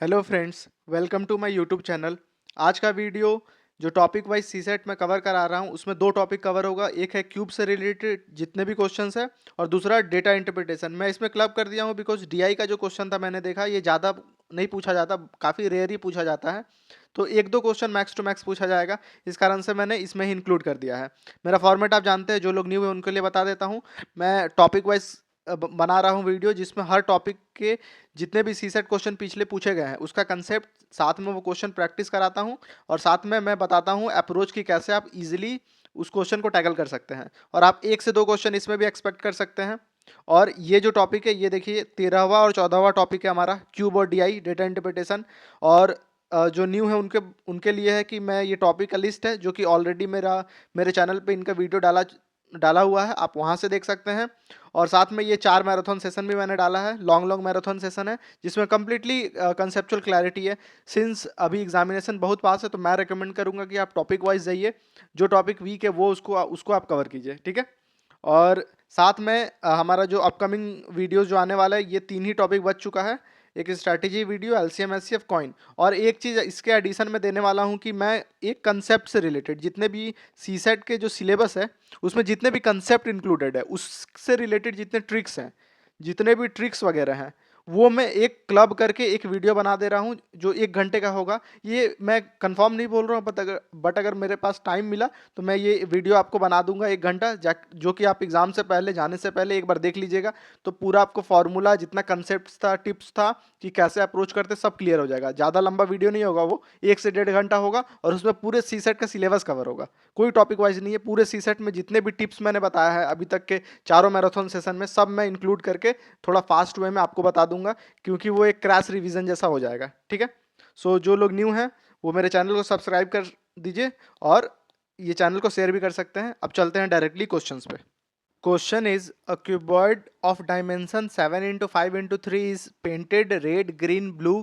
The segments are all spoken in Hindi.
Hello friends, welcome to my YouTube channel. आज का वीडियो जो टॉपिक वाइज सीसेट में कवर करा रहा हूँ उसमें दो टॉपिक कवर होगा। एक है क्यूब से रिलेटेड जितने भी क्वेश्चंस हैं और दूसरा डेटा इंटरप्रिटेशन। मैं इसमें क्लब कर दिया हूँ बिकॉज डीआई का जो क्वेश्चन था मैंने देखा ये ज़्यादा नहीं पूछा जाता, काफ़ी रेयर ही पूछा जाता है। तो एक दो क्वेश्चन मैक्स टू मैक्स पूछा जाएगा, इस कारण से मैंने इसमें ही इंक्लूड कर दिया है। मेरा फॉर्मेट आप जानते हैं, जो लोग न्यू है उनके लिए बता देता हूँ। मैं टॉपिक वाइज बना रहा हूँ वीडियो जिसमें हर टॉपिक के जितने भी सीसेट क्वेश्चन पिछले पूछे गए हैं उसका कंसेप्ट साथ में वो क्वेश्चन प्रैक्टिस कराता हूँ और साथ में मैं बताता हूँ अप्रोच की कैसे आप इजीली उस क्वेश्चन को टैकल कर सकते हैं। और आप एक से दो क्वेश्चन इसमें भी एक्सपेक्ट कर सकते हैं। और ये जो टॉपिक है ये देखिए 13वां और 14वां टॉपिक है हमारा क्यूब और डीआई डेटा इंटरप्रिटेशन। और जो न्यू है उनके उनके लिए है कि मैं ये टॉपिक का लिस्ट है जो कि ऑलरेडी मेरे चैनल पे इनका वीडियो डाला डाला हुआ है, आप वहाँ से देख सकते हैं। और साथ में ये 4 मैराथन सेशन भी मैंने डाला है, लॉन्ग लॉन्ग मैराथन सेशन है जिसमें कम्प्लीटली कंसेप्चुअल क्लैरिटी है। सिंस अभी एग्जामिनेशन बहुत पास है तो मैं रेकमेंड करूंगा कि आप टॉपिक वाइज जाइए, जो टॉपिक वीक है वो उसको उसको आप कवर कीजिए, ठीक है। और साथ में हमारा जो अपकमिंग वीडियोस जो आने वाला है ये 3 ही टॉपिक बच चुका है। एक strategy video, LCM HCF coin, और एक चीज़ इसके एडिशन में देने वाला हूँ कि मैं एक कंसेप्ट से रिलेटेड जितने भी सीसेट के जो सिलेबस है उसमें जितने भी कंसेप्ट इंक्लूडेड है उससे रिलेटेड जितने ट्रिक्स हैं, जितने भी ट्रिक्स वगैरह हैं, वो मैं एक क्लब करके एक वीडियो बना दे रहा हूँ जो 1 घंटे का होगा। ये मैं कंफर्म नहीं बोल रहा हूँ, बट अगर मेरे पास टाइम मिला तो मैं ये वीडियो आपको बना दूंगा 1 घंटा, जो कि आप एग्जाम से पहले जाने से पहले एक बार देख लीजिएगा। तो पूरा आपको फॉर्मूला जितना कंसेप्ट था, टिप्स था कि कैसे अप्रोच करते, सब क्लियर हो जाएगा। ज़्यादा लंबा वीडियो नहीं होगा, वो 1 से 1.5 घंटा होगा और उसमें पूरे सी सेट का सिलेबस कवर होगा। कोई टॉपिक वाइज नहीं है, पूरे सी सेट में जितने भी टिप्स मैंने बताया है अभी तक के चारों मैराथन सेशन में सब मैं इंक्लूड करके थोड़ा फास्ट वे में आपको बता दूंगा, क्योंकि वो एक क्रैश रिवीजन जैसा हो जाएगा, ठीक है। सो जो लोग न्यू हैं वो मेरे चैनल को सब्सक्राइब कर दीजिए और ये चैनल को शेयर भी कर सकते हैं। अब चलते हैं डायरेक्टली क्वेश्चंस पे। Question is a cuboid of dimension 7 into 5 into 3 is painted red green blue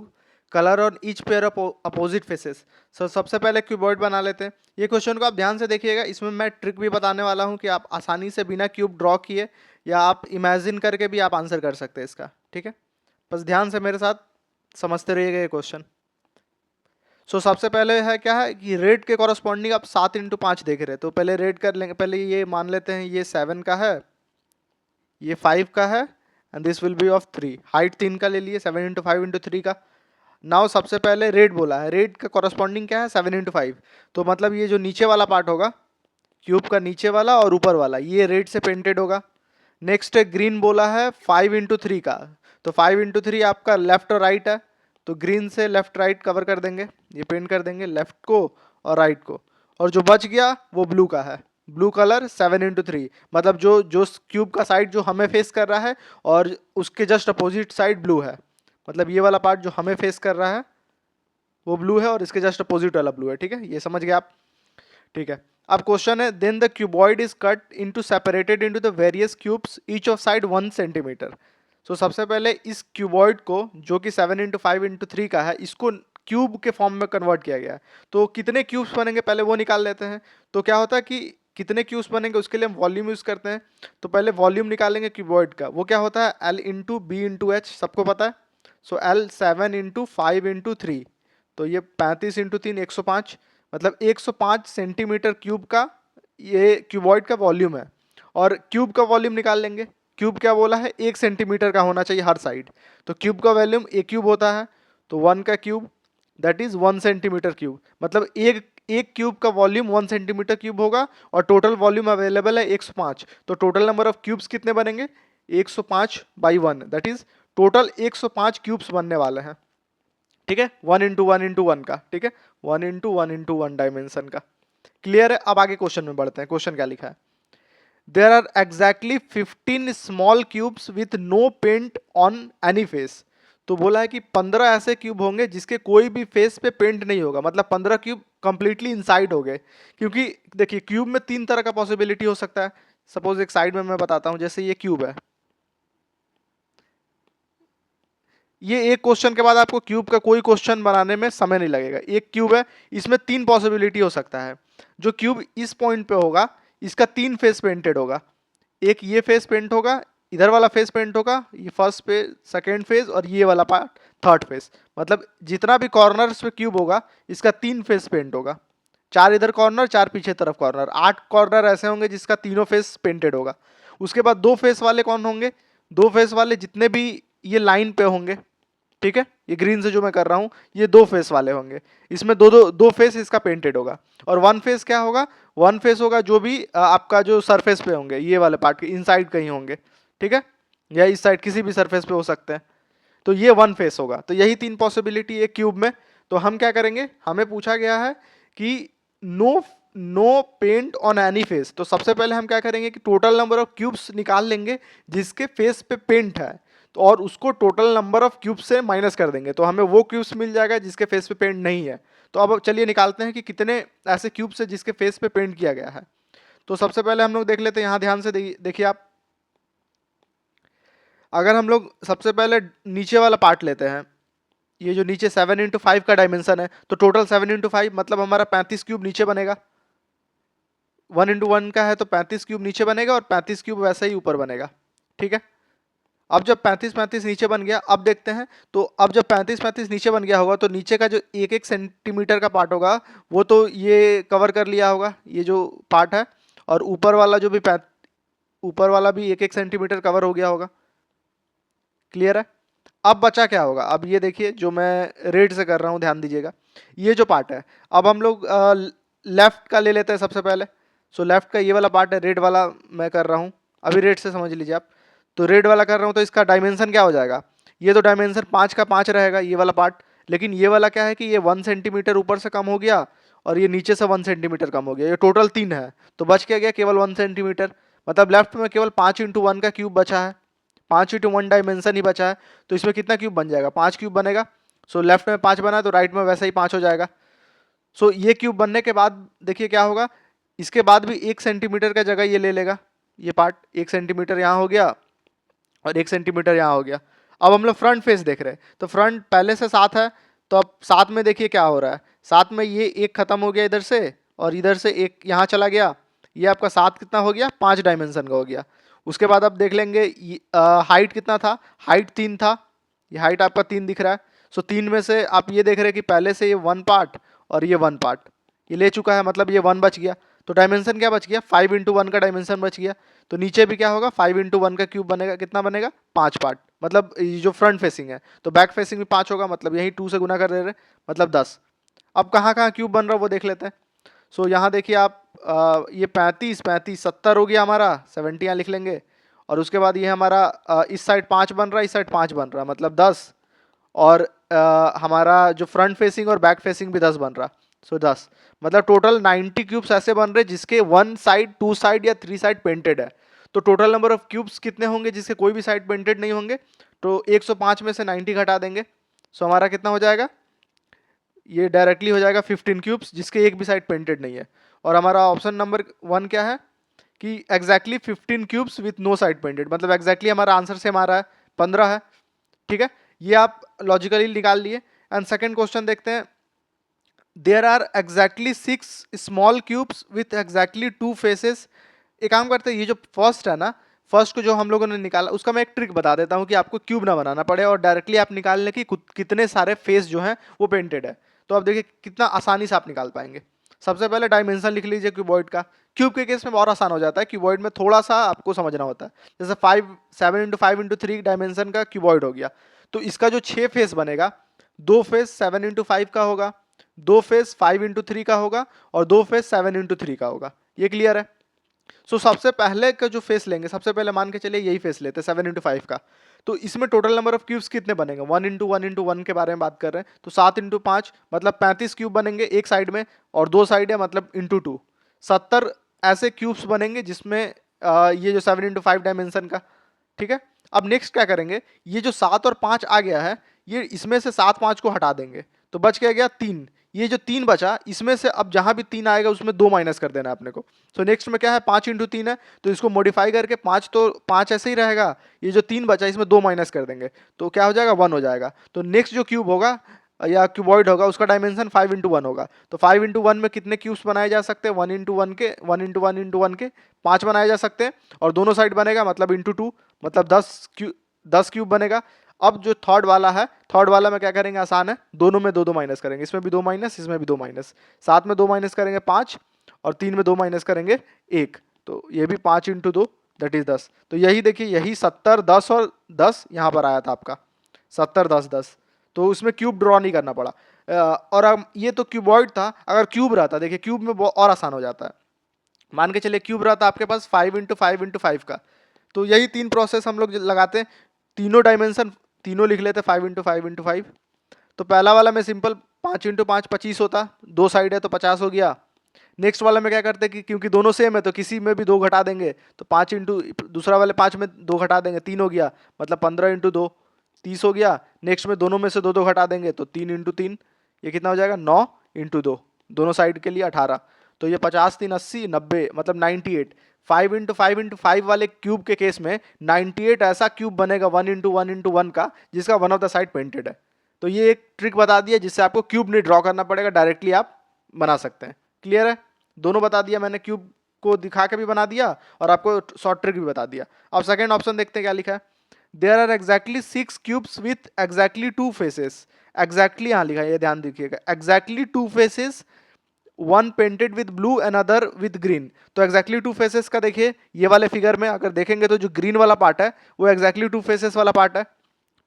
colour on each pair of opposite faces. So सबसे पहले क्यूबॉइड बना लेते हैं। ये क्वेश्चन को आप ध्यान से देखिएगा, इसमें मैं ट्रिक भी बताने वाला हूँ कि आप आसानी से बिना क्यूब ड्रॉ किए या आप इमेजिन करके भी आप आंसर कर सकते हैं इसका, ठीक है। बस ध्यान से मेरे साथ समझते रहिएगा ये क्वेश्चन। सो सबसे पहले है क्या है कि रेड के कॉरस्पॉन्डिंग आप 7 into 5 देख रहे हैं, तो पहले रेड कर लेंगे। पहले ये मान लेते हैं ये 7 का है, ये 5 का है and this will be of 3। Height 3 का ले लिए, 7 into 5 into 3 का। नाउ सबसे पहले रेड बोला है, रेड का कॉरस्पॉन्डिंग क्या है 7 into 5, तो मतलब ये जो नीचे वाला पार्ट होगा क्यूब का, नीचे वाला और ऊपर वाला, ये रेड से पेंटेड होगा। नेक्स्ट ग्रीन बोला है 5 into 3 का, तो 5 into 3 आपका लेफ्ट और राइट है, तो ग्रीन से लेफ्ट राइट कवर कर देंगे, ये पेंट कर देंगे लेफ्ट को और राइट को। और जो बच गया वो ब्लू का है, ब्लू कलर 7 into 3, मतलब जो जो क्यूब का साइड जो हमें फेस कर रहा है और उसके जस्ट अपोजिट साइड ब्लू है, मतलब ये वाला पार्ट जो हमें फेस कर रहा है वो ब्लू है और इसके जस्ट अपोजिट वाला ब्लू है, ठीक है, ये समझ गए आप, ठीक है। अब क्वेश्चन है then the cuboid is cut into separated into the various cubes each of side 1 centimetre. So सबसे पहले इस क्यूबॉइड को जो कि 7 into 5 into 3 का है, इसको क्यूब के फॉर्म में कन्वर्ट किया गया है। तो कितने क्यूब्स बनेंगे पहले वो निकाल लेते हैं। तो क्या होता है कि कितने क्यूब्स बनेंगे उसके लिए हम वॉल्यूम यूज करते हैं। तो पहले वॉल्यूम निकालेंगे क्यूबॉइड का, वो क्या होता है L/B/H, सबको पता है। सो L 7 into 5 into 3, तो ये 35 into 3 105, मतलब 105 सेंटीमीटर क्यूब का ये क्यूबॉइड का वॉल्यूम है। और क्यूब का वॉल्यूम निकाल लेंगे, क्यूब क्या बोला है 1 सेंटीमीटर का होना चाहिए हर साइड, तो क्यूब का वॉल्यूम एक क्यूब होता है, तो 1 का cube that is 1 centimetre cube, मतलब एक एक क्यूब का वॉल्यूम 1 सेंटीमीटर क्यूब होगा और टोटल वॉल्यूम अवेलेबल है 105, तो टोटल नंबर ऑफ क्यूब्स कितने बनेंगे 105/1, दैट इज टोटल 105 क्यूब्स बनने वाले हैं, ठीक है, 1 into 1 into 1 का, ठीक है, 1 into 1 into 1 डायमेंशन का। क्लियर है। अब आगे क्वेश्चन में बढ़ते हैं। क्वेश्चन क्या लिखा है, there are exactly 15 small cubes with no paint on any face. तो बोला है कि 15 ऐसे क्यूब होंगे जिसके कोई भी फेस पे पेंट नहीं होगा, मतलब 15 क्यूब कंप्लीटली इनसाइड हो गए। क्योंकि देखिए क्यूब में 3 तरह का पॉसिबिलिटी हो सकता है। सपोज एक साइड में मैं बताता हूं, जैसे ये क्यूब है, ये एक क्वेश्चन के बाद आपको क्यूब का कोई क्वेश्चन बनाने में समय नहीं लगेगा। एक क्यूब है, इसमें 3 पॉसिबिलिटी हो सकता है। जो क्यूब इस पॉइंट पे होगा इसका 3 फेस पेंटेड होगा, एक ये फेस पेंट होगा, इधर वाला फेस पेंट होगा, ये फर्स्ट फेज सेकेंड फेज और ये वाला पार्ट थर्ड फेस। मतलब जितना भी कॉर्नर्स पे क्यूब होगा इसका 3 फेस पेंट होगा, 4 इधर कॉर्नर 4 पीछे तरफ कॉर्नर, 8 कॉर्नर ऐसे होंगे जिसका तीनों फेस पेंटेड होगा। उसके बाद 2 फेस वाले कौन होंगे, 2 फेस वाले जितने भी ये लाइन पे होंगे, ठीक है, ये ग्रीन से जो मैं कर रहा हूँ ये 2 फेस वाले होंगे, इसमें दो फेस इसका पेंटेड होगा। और 1 फेस क्या होगा, 1 फेस होगा जो भी आपका जो सरफेस पे होंगे, ये वाले पार्ट के इनसाइड कहीं होंगे, ठीक है, या इस साइड किसी भी सरफेस पे हो सकते हैं। तो ये 1 फेस होगा। तो यही 3 पॉसिबिलिटी है क्यूब में। तो हम क्या करेंगे, हमें पूछा गया है कि no no paint on any face. तो सबसे पहले हम क्या करेंगे कि टोटल नंबर ऑफ क्यूब्स निकाल लेंगे जिसके फेस पे पेंट है, तो और उसको टोटल नंबर ऑफ क्यूब्स से माइनस कर देंगे, तो हमें वो क्यूब्स मिल जाएगा जिसके फेस पे पेंट नहीं है। तो अब चलिए निकालते हैं कि कितने ऐसे क्यूब्स है जिसके फेस पे पेंट किया गया है। तो सबसे पहले हम लोग देख लेते हैं, यहाँ ध्यान से देखिए आप, अगर हम लोग सबसे पहले नीचे वाला पार्ट लेते हैं, ये जो नीचे 7x5 का डायमेंशन है, तो टोटल 7x5 मतलब हमारा 35 क्यूब नीचे बनेगा। 1x1 का है तो 35 क्यूब नीचे बनेगा और 35 क्यूब वैसे ही ऊपर बनेगा, ठीक है। अब जब 35-35 नीचे बन गया, अब देखते हैं, तो अब जब 35-35 नीचे बन गया होगा तो नीचे का जो 1-1 सेंटीमीटर का पार्ट होगा वो तो ये कवर कर लिया होगा, ये जो पार्ट है, और ऊपर वाला जो भी ऊपर वाला भी 1-1 सेंटीमीटर कवर हो गया होगा। क्लियर है। अब बचा क्या होगा, अब ये देखिए जो मैं रेड से कर रहा हूँ, ध्यान दीजिएगा, ये जो पार्ट है, अब हम लोग लेफ्ट का ले लेते हैं सबसे पहले। सो लेफ्ट का ये वाला पार्ट है, रेड वाला मैं कर रहा हूँ, अभी रेड से समझ लीजिए आप। तो रेड वाला कर रहा हूँ तो इसका डायमेंशन क्या हो जाएगा, ये तो डायमेंशन 5 का 5 रहेगा ये वाला पार्ट, लेकिन ये वाला क्या है कि ये 1 सेंटीमीटर ऊपर से कम हो गया और ये नीचे से 1 सेंटीमीटर कम हो गया, ये टोटल 3 है। तो बच क्या गया, केवल 1 सेंटीमीटर। मतलब लेफ्ट में केवल 5x1 का क्यूब बचा है, 5x1 डायमेंशन ही बचा है। तो इसमें कितना क्यूब बन जाएगा, 5 क्यूब बनेगा। सो लेफ्ट में 5 बना तो राइट में वैसा ही 5 हो जाएगा। सो ये क्यूब बनने के बाद देखिए क्या होगा, इसके बाद भी 1 सेंटीमीटर का जगह ये ले लेगा, ये पार्ट 1 सेंटीमीटर यहाँ हो गया और 1 सेंटीमीटर यहाँ हो गया। अब हम लोग फ्रंट फेस देख रहे हैं, तो फ्रंट पहले से 7 है, तो अब 7 में देखिए क्या हो रहा है, 7 में ये एक खत्म हो गया इधर से और इधर से एक यहाँ चला गया, ये आपका 7 कितना हो गया, 5 डायमेंशन का हो गया। उसके बाद आप देख लेंगे हाइट कितना था, हाइट 3 था, ये हाइट आपका 3 दिख रहा है। सो 3 में से आप ये देख रहे हैं कि पहले से ये 1 पार्ट और ये 1 पार्ट ये ले चुका है, मतलब ये 1 बच गया। तो डायमेंशन क्या बच गया, 5x1 का डायमेंशन बच गया। तो नीचे भी क्या होगा, 5x1 का क्यूब बनेगा, कितना बनेगा, 5 पार्ट। मतलब ये जो फ्रंट फेसिंग है तो बैक फेसिंग भी 5 होगा, मतलब यही 2 से गुना कर दे रहे, मतलब 10। अब कहाँ कहाँ क्यूब बन रहा है वो देख लेते हैं। सो यहाँ देखिए आप, ये 35 70 हो गया हमारा, 70 यहाँ लिख लेंगे। और उसके बाद ये हमारा इस साइड 5 बन रहा है, इस साइड 5 बन रहा है, मतलब 10। और हमारा जो फ्रंट फेसिंग और बैक फेसिंग भी 10 बन रहा। सो 10 मतलब टोटल 90 क्यूब्स ऐसे बन रहे जिसके 1 साइड 2 साइड या 3 साइड पेंटेड है। तो टोटल नंबर ऑफ क्यूब्स कितने होंगे जिसके कोई भी साइड पेंटेड नहीं होंगे, तो 105 में से 90 घटा देंगे। सो हमारा कितना हो जाएगा, ये डायरेक्टली हो जाएगा 15 क्यूब्स जिसके एक भी साइड पेंटेड नहीं है। और हमारा ऑप्शन नंबर 1 क्या है कि exactly 15 cubes with no side painted, मतलब एग्जैक्टली हमारा आंसर सेम आ रहा है, 15 है, ठीक है। ये आप लॉजिकली निकाल लिए। एंड सेकंड क्वेश्चन देखते हैं, there are exactly 6 small cubes with exactly 2 faces. एक काम करते हैं, ये जो फर्स्ट है ना, फर्स्ट को जो हम लोगों ने निकाला उसका मैं एक ट्रिक बता देता हूँ कि आपको क्यूब ना बनाना पड़े और डायरेक्टली आप निकाल लें कि कितने सारे फेस जो हैं वो पेंटेड है। तो अब देखिए कितना आसानी से आप निकाल पाएंगे। सबसे पहले डायमेंशन लिख लीजिए क्यूबॉइड का। क्यूब के केस में बहुत आसान हो जाता है, क्यूबॉइड में थोड़ा सा आपको समझना होता है। जैसे 7x5x3 डायमेंशन का क्यूबॉइड हो गया, तो इसका जो 6 फेस बनेगा, 2 फेस 7x5 का होगा, 2 फेस 5x3 का होगा और 2 फेस 7x3 का होगा। ये क्लियर है। सो सबसे पहले का जो फेस लेंगे, सबसे पहले मान के चलिए यही फेस लेते हैं 7x5 का। तो इसमें टोटल नंबर ऑफ क्यूब्स कितने बनेंगे, 1x1x1 के बारे में बात कर रहे हैं, तो 7x5 मतलब 35 क्यूब बनेंगे एक साइड में, और 2 साइड है मतलब ×2 70 ऐसे क्यूब्स बनेंगे जिसमें ये जो 7x5 डायमेंशन का, ठीक है। अब नेक्स्ट क्या करेंगे, ये जो 7 और 5 आ गया है, ये इसमें से 7 5 को हटा देंगे, तो बच क्या गया 3। ये जो 3 बचा, इसमें से अब जहां भी 3 आएगा उसमें 2 माइनस कर देना है अपने को। तो नेक्स्ट में क्या है, 5x3 है, तो इसको मॉडिफाई करके 5 तो 5 ऐसे ही रहेगा, ये जो 3 बचा इसमें 2 माइनस कर देंगे, तो क्या हो जाएगा 1 हो जाएगा। तो नेक्स्ट जो क्यूब होगा या क्यूबॉइड होगा उसका डायमेंशन 5x1 होगा। तो 5x1 में कितने क्यूब्स बनाए जा सकते हैं, 1x1 के 1x1x1 के 5 बनाए जा सकते हैं, और दोनों साइड बनेगा मतलब ×2 मतलब 10 क्यूब बनेगा। अब जो थर्ड वाला है, थर्ड वाला में क्या करेंगे, आसान है, दोनों में दो दो माइनस करेंगे, इसमें भी दो माइनस, इसमें भी दो माइनस, सात में दो माइनस करेंगे 5 और 3 में दो माइनस करेंगे 1, तो ये भी 5 इंटू दो दैट इज 10। तो यही देखिए, यही 70 10 और 10 यहाँ पर आया था आपका, 70 10 10, तो उसमें क्यूब ड्रॉ नहीं करना पड़ा। और अब ये तो क्यूबॉइड था, अगर क्यूब रहता, देखिए क्यूब में और आसान हो जाता है। मान के चलिए क्यूब रहता आपके पास 5 इंटू 5 का, तो यही तीन प्रोसेस हम लोग लगाते हैं, तीनों डायमेंशन तीनों लिख लेते 5 इंटू 5 तो पहला वाला में सिंपल 5 इंटू 5 25 होता, दो साइड है तो 50 हो गया। नेक्स्ट वाला में क्या करते हैं कि क्योंकि दोनों सेम है तो किसी में भी दो घटा देंगे, तो 5 इंटू दूसरा वाले 5 में दो घटा देंगे 3 हो गया, मतलब 15 इंटू 2 30 हो गया। नेक्स्ट में दोनों में से दो दो घटा देंगे तो 3 इंटू 3 ये कितना हो जाएगा 9 इंटू 2, दोनों साइड के लिए 18, तो ये 50 3 80 90 मतलब 98। 5 इंटू 5 वाले क्यूब के केस में 98 ऐसा क्यूब बनेगा 1 इंटू 1 का जिसका one of the side painted है। तो ये एक ट्रिक बता दिया जिससे आपको क्यूब नहीं ड्रॉ करना पड़ेगा, डायरेक्टली आप बना सकते हैं। क्लियर है, दोनों बता दिया मैंने, क्यूब को दिखा के भी बना दिया और आपको शॉर्ट ट्रिक भी बता दिया। अब सेकंड ऑप्शन देखते हैं क्या लिखा है, there are exactly 6 cubes with exactly 2 faces. Exactly यहाँ लिखा है, ये ध्यान रखिएगा, exactly 2 faces, one painted with blue and other with green. तो एग्जैक्टली 2 फेसेस का देखिए ये वाले फिगर में अगर देखेंगे तो जो ग्रीन वाला पार्ट है वो एग्जैक्टली 2 फेसेस वाला पार्ट है,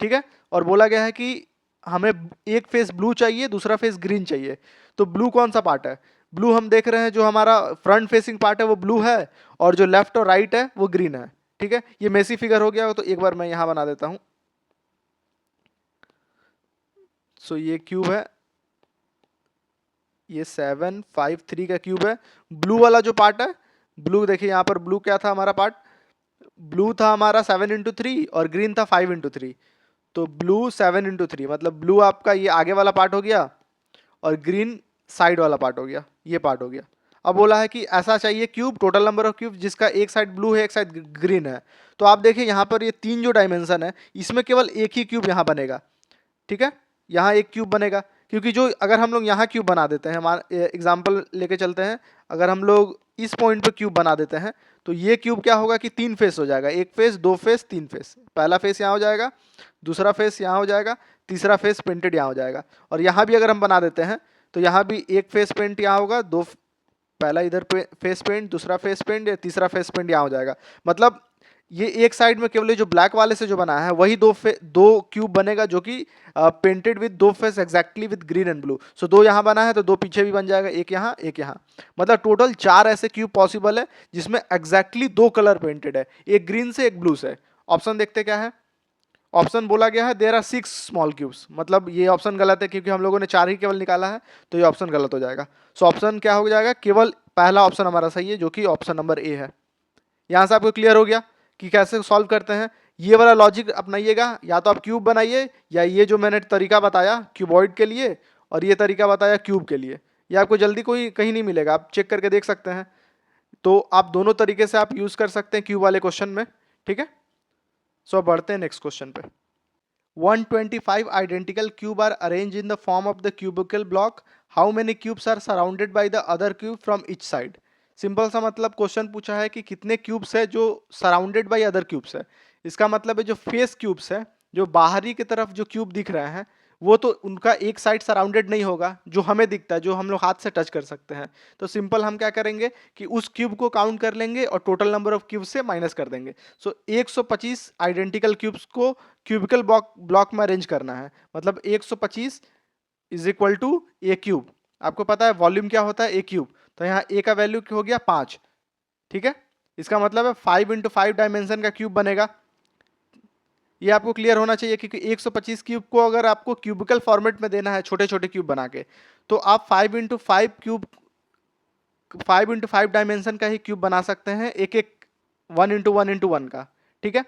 ठीक है। और बोला गया है कि हमें एक फेस ब्लू चाहिए, दूसरा फेस ग्रीन चाहिए, तो ब्लू कौन सा पार्ट है, ब्लू हम देख रहे हैं जो हमारा फ्रंट फेसिंग पार्ट है वो ब्लू है और जो लेफ्ट और राइट है वो ग्रीन है, ठीक है। ये मेसी फिगर हो गया, तो एक बार मैं यहां बना देता हूं। सो ये क्यूब है, ये 7 5 3 का क्यूब है। ब्लू वाला जो पार्ट है, ब्लू देखिए यहाँ पर ब्लू क्या था हमारा पार्ट, ब्लू था हमारा 7 इंटू 3 और ग्रीन था 5 इंटू 3, तो ब्लू 7 इंटू 3 मतलब ब्लू आपका ये आगे वाला पार्ट हो गया और ग्रीन साइड वाला पार्ट हो गया, ये पार्ट हो गया। अब बोला है कि ऐसा चाहिए cube, total number of cube जिसका एक साइड ब्लू है एक साइड ग्रीन है। तो आप देखिए यहाँ पर ये तीन जो डायमेंशन है इसमें केवल एक ही क्यूब यहाँ बनेगा, ठीक है, यहाँ एक क्यूब बनेगा। क्योंकि जो अगर हम लोग यहाँ क्यूब बना देते हैं, हमारा एग्जाम्पल लेके चलते हैं, अगर हम लोग इस पॉइंट पे क्यूब बना देते हैं तो ये क्यूब क्या होगा कि तीन फेस हो जाएगा, एक फेस दो फेस तीन फेस, पहला फेस यहाँ हो जाएगा, दूसरा फेस यहाँ हो जाएगा, तीसरा फेस पेंटेड यहाँ हो जाएगा। और यहाँ भी अगर हम बना देते हैं तो यहाँ भी एक फेस पेंट यहाँ होगा, दो पहला इधर फेस पेंट, दूसरा फेस पेंट या तीसरा फेस पेंट यहाँ हो जाएगा। मतलब ये एक साइड में केवल जो ब्लैक वाले से जो बनाया है वही दो क्यूब बनेगा जो कि पेंटेड विद दो face exactly with green and blue. So दो यहाँ बना है तो दो पीछे भी बन जाएगा, एक यहाँ एक यहाँ, मतलब टोटल 4 ऐसे क्यूब पॉसिबल है जिसमें एग्जैक्टली दो कलर पेंटेड है, एक ग्रीन से एक ब्लू से। ऑप्शन देखते क्या है, ऑप्शन बोला गया है देयर आर 6 स्मॉल क्यूब्स, मतलब ये ऑप्शन गलत है क्योंकि हम लोगों ने 4 ही केवल निकाला है, तो ये ऑप्शन गलत हो जाएगा। सो ऑप्शन क्या हो जाएगा, केवल पहला ऑप्शन हमारा सही है जो कि ऑप्शन नंबर ए है। यहाँ से आपको क्लियर हो गया कि कैसे सॉल्व करते हैं। ये वाला लॉजिक अपनाइएगा, या तो आप क्यूब बनाइए या ये जो मैंने तरीका बताया क्यूबॉइड के लिए और ये तरीका बताया क्यूब के लिए, ये आपको जल्दी कोई कहीं नहीं मिलेगा, आप चेक करके देख सकते हैं। तो आप दोनों तरीके से आप यूज कर सकते हैं क्यूब वाले क्वेश्चन में, ठीक है। सो बढ़ते हैं नेक्स्ट क्वेश्चन पे। 125 identical cube are arranged in the form of the cubical block. How many cubes are surrounded by the other cube from each side? Simple सा मतलब क्वेश्चन पूछा है कि कितने क्यूब्स है जो सराउंडेड बाय अदर क्यूब्स है। इसका मतलब है जो फेस क्यूब्स है, जो बाहरी की तरफ जो क्यूब दिख रहे हैं वो तो उनका एक साइड सराउंडेड नहीं होगा जो हमें दिखता है, जो हम लोग हाथ से टच कर सकते हैं। तो सिंपल हम क्या करेंगे कि उस क्यूब को काउंट कर लेंगे और टोटल नंबर ऑफ क्यूब से माइनस कर देंगे। सो 125 आइडेंटिकल क्यूब्स को क्यूबिकल ब्लॉक में अरेंज करना है, मतलब 125 is equal to a cube. आपको पता है वॉल्यूम क्या होता है, ए क्यूब, तो यहाँ ए का वैल्यू हो गया 5, ठीक है। इसका मतलब है 5 इंटू 5 डायमेंशन का क्यूब बनेगा। ये आपको क्लियर होना चाहिए क्योंकि 125 क्यूब को अगर आपको क्यूबिकल फॉर्मेट में देना है छोटे छोटे क्यूब बना के, तो आप 5 इंटू 5 क्यूब 5 इंटू 5 डायमेंशन का ही क्यूब बना सकते हैं, एक एक 1 इंटू 1 का, ठीक है।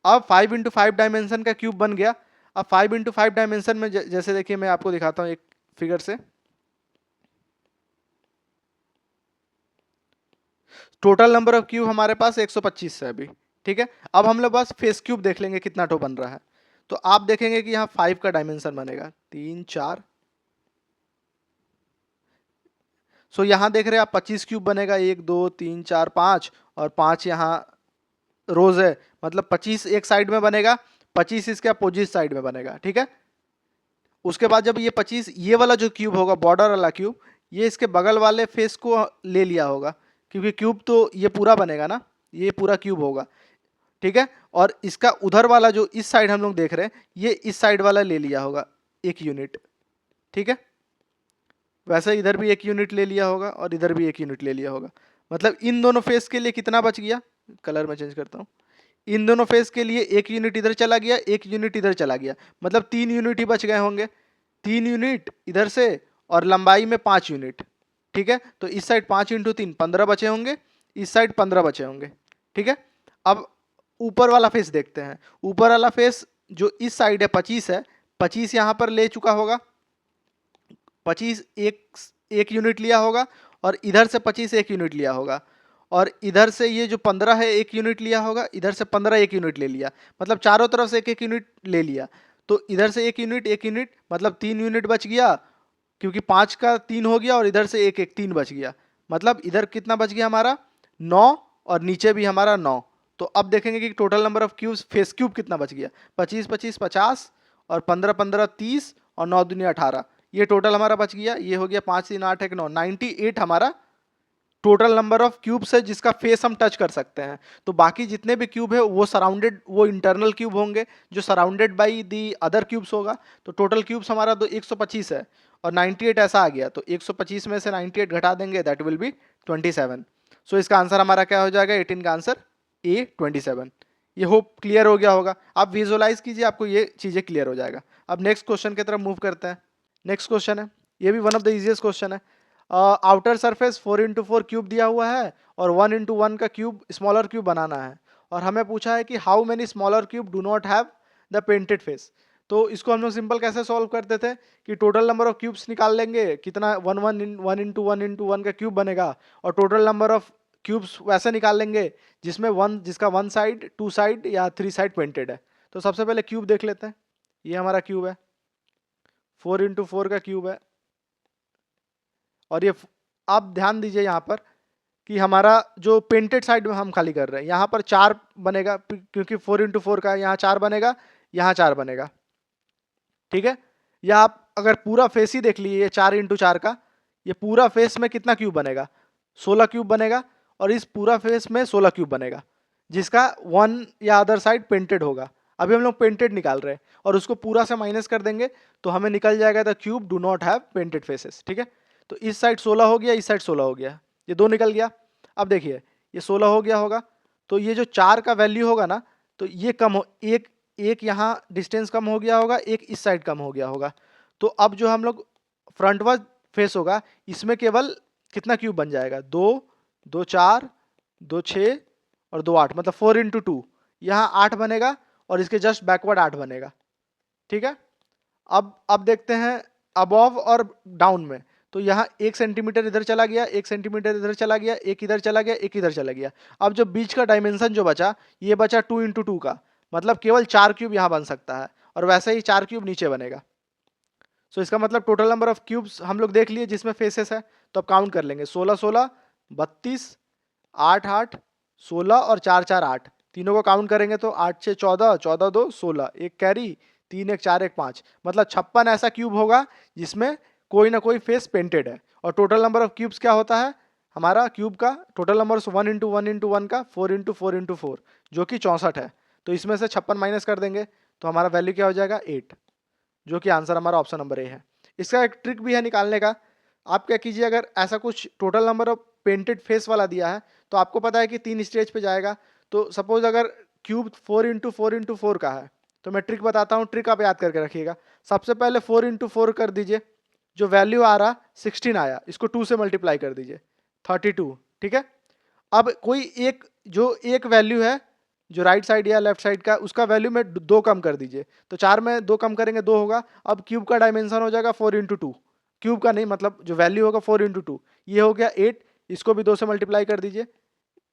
अब 5 इंटू 5 डायमेंशन का क्यूब बन गया। अब 5 इंटू 5 डायमेंशन में जैसे देखिए मैं आपको दिखाता हूँ एक फिगर से, टोटल नंबर ऑफ क्यूब हमारे पास 125 है अभी, ठीक है। अब हम लोग बस फेस क्यूब देख लेंगे कितना टो बन रहा है। तो आप देखेंगे कि यहाँ 5 का डायमेंशन बनेगा 3 4। सो यहाँ देख रहे हैं आप 25 क्यूब बनेगा, 1 2 3 4 5 और 5 यहाँ रोज है, मतलब 25 एक साइड में बनेगा, 25 इसके अपोजिट साइड में बनेगा, ठीक है। उसके बाद जब ये 25, ये वाला जो क्यूब होगा बॉर्डर वाला क्यूब, ये इसके बगल वाले फेस को ले लिया होगा, क्योंकि क्यूब तो ये पूरा बनेगा ना, ये पूरा क्यूब होगा, ठीक है। और इसका उधर वाला जो इस साइड हम लोग देख रहे हैं, ये इस साइड वाला ले लिया होगा एक यूनिट, ठीक है। वैसे इधर भी एक यूनिट ले लिया होगा और इधर भी एक यूनिट ले लिया होगा। मतलब इन दोनों फेस के लिए कितना बच गया, कलर में चेंज करता हूँ, इन दोनों फेस के लिए एक यूनिट इधर चला गया, एक यूनिट इधर चला गया, मतलब 3 यूनिट ही बच गए होंगे, 3 यूनिट इधर से और लंबाई में 5 यूनिट, ठीक है। तो इस साइड 5 इंटू 3 15 बचे होंगे, इस साइड 15 बचे होंगे, ठीक है। अब ऊपर वाला फेस देखते हैं। ऊपर वाला फेस जो इस साइड है 25 है, 25 यहाँ पर ले चुका होगा, 25 एक यूनिट लिया होगा, और इधर से 25 एक यूनिट लिया होगा, और इधर से ये जो 15 है एक यूनिट लिया होगा, इधर से 15 एक यूनिट ले लिया, मतलब चारों तरफ से एक एक यूनिट ले लिया। तो इधर से एक यूनिट मतलब 3 यूनिट बच गया, क्योंकि 5 का 3 हो गया, और इधर से एक एक 3 बच गया, मतलब इधर कितना बच गया हमारा 9, और नीचे भी हमारा 9। तो अब देखेंगे कि total number of cubes, face cube कितना बच गया, 25 25 50, और 15 15 30, और 9 दूनी 18, ये टोटल हमारा बच गया। ये हो गया 5 3 8 1 9, 98 हमारा टोटल नंबर ऑफ क्यूब्स है जिसका फेस हम टच कर सकते हैं। तो बाकी जितने भी क्यूब है वो सराउंडेड, वो इंटरनल क्यूब होंगे जो surrounded by the other cubes होगा। तो टोटल क्यूब्स हमारा 125 है, और 98 ऐसा आ गया, तो 125 में से 98 घटा देंगे, दैट विल बी 27। सो इसका आंसर हमारा क्या हो जाएगा, 18 का आंसर ए 27। ये होप क्लियर हो गया होगा। आप विजुअलाइज कीजिए, आपको ये चीज़ें क्लियर हो जाएगा। अब नेक्स्ट क्वेश्चन की तरफ मूव करते हैं। नेक्स्ट क्वेश्चन है, ये भी one of the easiest question है। आउटर सरफेस 4x4 क्यूब दिया हुआ है, और 1x1 का क्यूब स्मॉलर क्यूब बनाना है, और हमें पूछा है कि how many smaller cube do not have the painted face. तो इसको हम लोग सिंपल कैसे सॉल्व करते थे कि टोटल नंबर ऑफ क्यूब्स निकाल लेंगे, कितना 1 का क्यूब बनेगा, और टोटल नंबर ऑफ क्यूब्स वैसे निकाल लेंगे जिसमें जिसका 1 साइड 2 साइड या 3 साइड पेंटेड है। तो सबसे पहले क्यूब देख लेते हैं। ये हमारा क्यूब है, 4x4 का क्यूब है, और ये आप ध्यान दीजिए यहाँ पर कि हमारा जो पेंटेड साइड में हम खाली कर रहे हैं, यहाँ पर 4 बनेगा, क्योंकि 4x4 का यहाँ 4 बनेगा, यहाँ 4 बनेगा, ठीक है। या आप अगर पूरा फेस ही देख लीजिए 4x4 का, ये पूरा फेस में कितना क्यूब बनेगा, 16 क्यूब बनेगा, और इस पूरा फेस में 16 क्यूब बनेगा, जिसका 1 या अदर साइड पेंटेड होगा। अभी हम लोग पेंटेड निकाल रहे हैं, और उसको पूरा से माइनस कर देंगे तो हमें निकल जाएगा the cube do not have painted faces, ठीक है। तो इस साइड 16 हो गया, इस साइड 16 हो गया, ये 2 निकल गया। अब देखिए ये 16 हो गया होगा, तो ये जो 4 का वैल्यू होगा ना, तो ये कम हो, एक यहाँ डिस्टेंस कम हो गया होगा, एक इस साइड कम हो गया होगा। तो अब जो हम लोग फ्रंट वर्ड फेस होगा, इसमें केवल कितना क्यूब बन जाएगा, 2 2 4 2 6 और 2 8, मतलब 4x2, यहाँ 8 बनेगा, और इसके जस्ट बैकवर्ड 8 बनेगा, ठीक है। अब देखते हैं अबव और डाउन में। तो यहाँ 1 सेंटीमीटर इधर चला गया, 1 सेंटीमीटर इधर चला गया, एक इधर चला गया, एक इधर चला गया। अब जो बीच का डायमेंशन जो बचा, ये बचा 2x2 का, मतलब केवल 4 क्यूब यहाँ बन सकता है, और वैसे ही 4 क्यूब नीचे बनेगा। सो इसका मतलब टोटल नंबर ऑफ क्यूब्स हम लोग देख लिए जिसमें फेसेस है। तो अब काउंट कर लेंगे, 16 16 32 8 8 16 और 4 4 8, तीनों को काउंट करेंगे तो 8 6 14 14 2 16, एक कैरी, 3 1 4 1 5, मतलब 56 ऐसा क्यूब होगा जिसमें कोई ना कोई फेस पेंटेड है। और टोटल नंबर ऑफ क्यूब्स क्या होता है हमारा, क्यूब का टोटल नंबर 1 का 4 जो कि 64 है। तो इसमें से 56 माइनस कर देंगे तो हमारा वैल्यू क्या हो जाएगा 8, जो कि आंसर हमारा ऑप्शन नंबर ए है। इसका एक ट्रिक भी है निकालने का। आप क्या कीजिए, अगर ऐसा कुछ total number of painted face वाला दिया है तो आपको पता है कि 3 स्टेज पे जाएगा। तो सपोज अगर क्यूब 4 का है, तो मैं ट्रिक बताता हूँ, ट्रिक आप याद करके रखिएगा। सबसे पहले 4 कर दीजिए, जो वैल्यू आ रहा 16 आया, इसको 2 से मल्टीप्लाई कर दीजिए 32, ठीक है। अब कोई एक वैल्यू है जो राइट साइड या लेफ्ट साइड का, उसका वैल्यू में 2 कम कर दीजिए, तो 4 में 2 कम करेंगे 2 होगा। अब क्यूब का डायमेंशन हो जाएगा 4 × 2, क्यूब का नहीं, मतलब जो वैल्यू होगा 4 × 2, ये हो गया 8, इसको भी 2 से मल्टीप्लाई कर दीजिए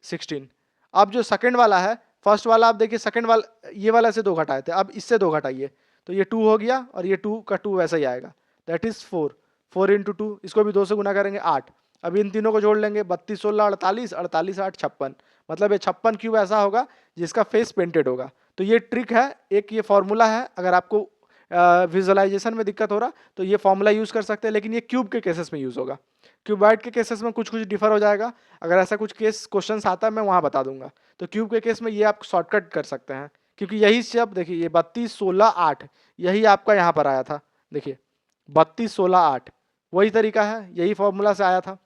16। अब जो सेकंड वाला है, फर्स्ट वाला आप देखिए, सेकंड वाला ये वाला से 2 घटाए थे, अब इससे 2 घटाइए तो ये 2 हो गया, और ये 2 का 2 वैसा ही आएगा, दैट इज 4 × 2, इसको भी 2 से गुना करेंगे 8। अब इन तीनों को जोड़ लेंगे, 32 16 48 48 8 56, मतलब ये 56 क्यूब ऐसा होगा जिसका फेस पेंटेड होगा। तो ये ट्रिक है, एक ये फॉर्मूला है। अगर आपको विजुअलाइजेशन में दिक्कत हो रहा तो ये फॉर्मूला यूज़ कर सकते हैं, लेकिन ये क्यूब के केसेस में यूज़ होगा। क्यूबॉइड के केसेस में कुछ कुछ डिफर हो जाएगा। अगर ऐसा कुछ केस क्वेश्चन आता है मैं वहाँ बता दूंगा। तो क्यूब के केस में ये आप शॉर्टकट कर सकते हैं, क्योंकि यही शब्द देखिए, ये 32 16 8 यही आपका यहाँ पर आया था। देखिए 32 16 8 वही तरीका है, यही फॉर्मूला से आया था,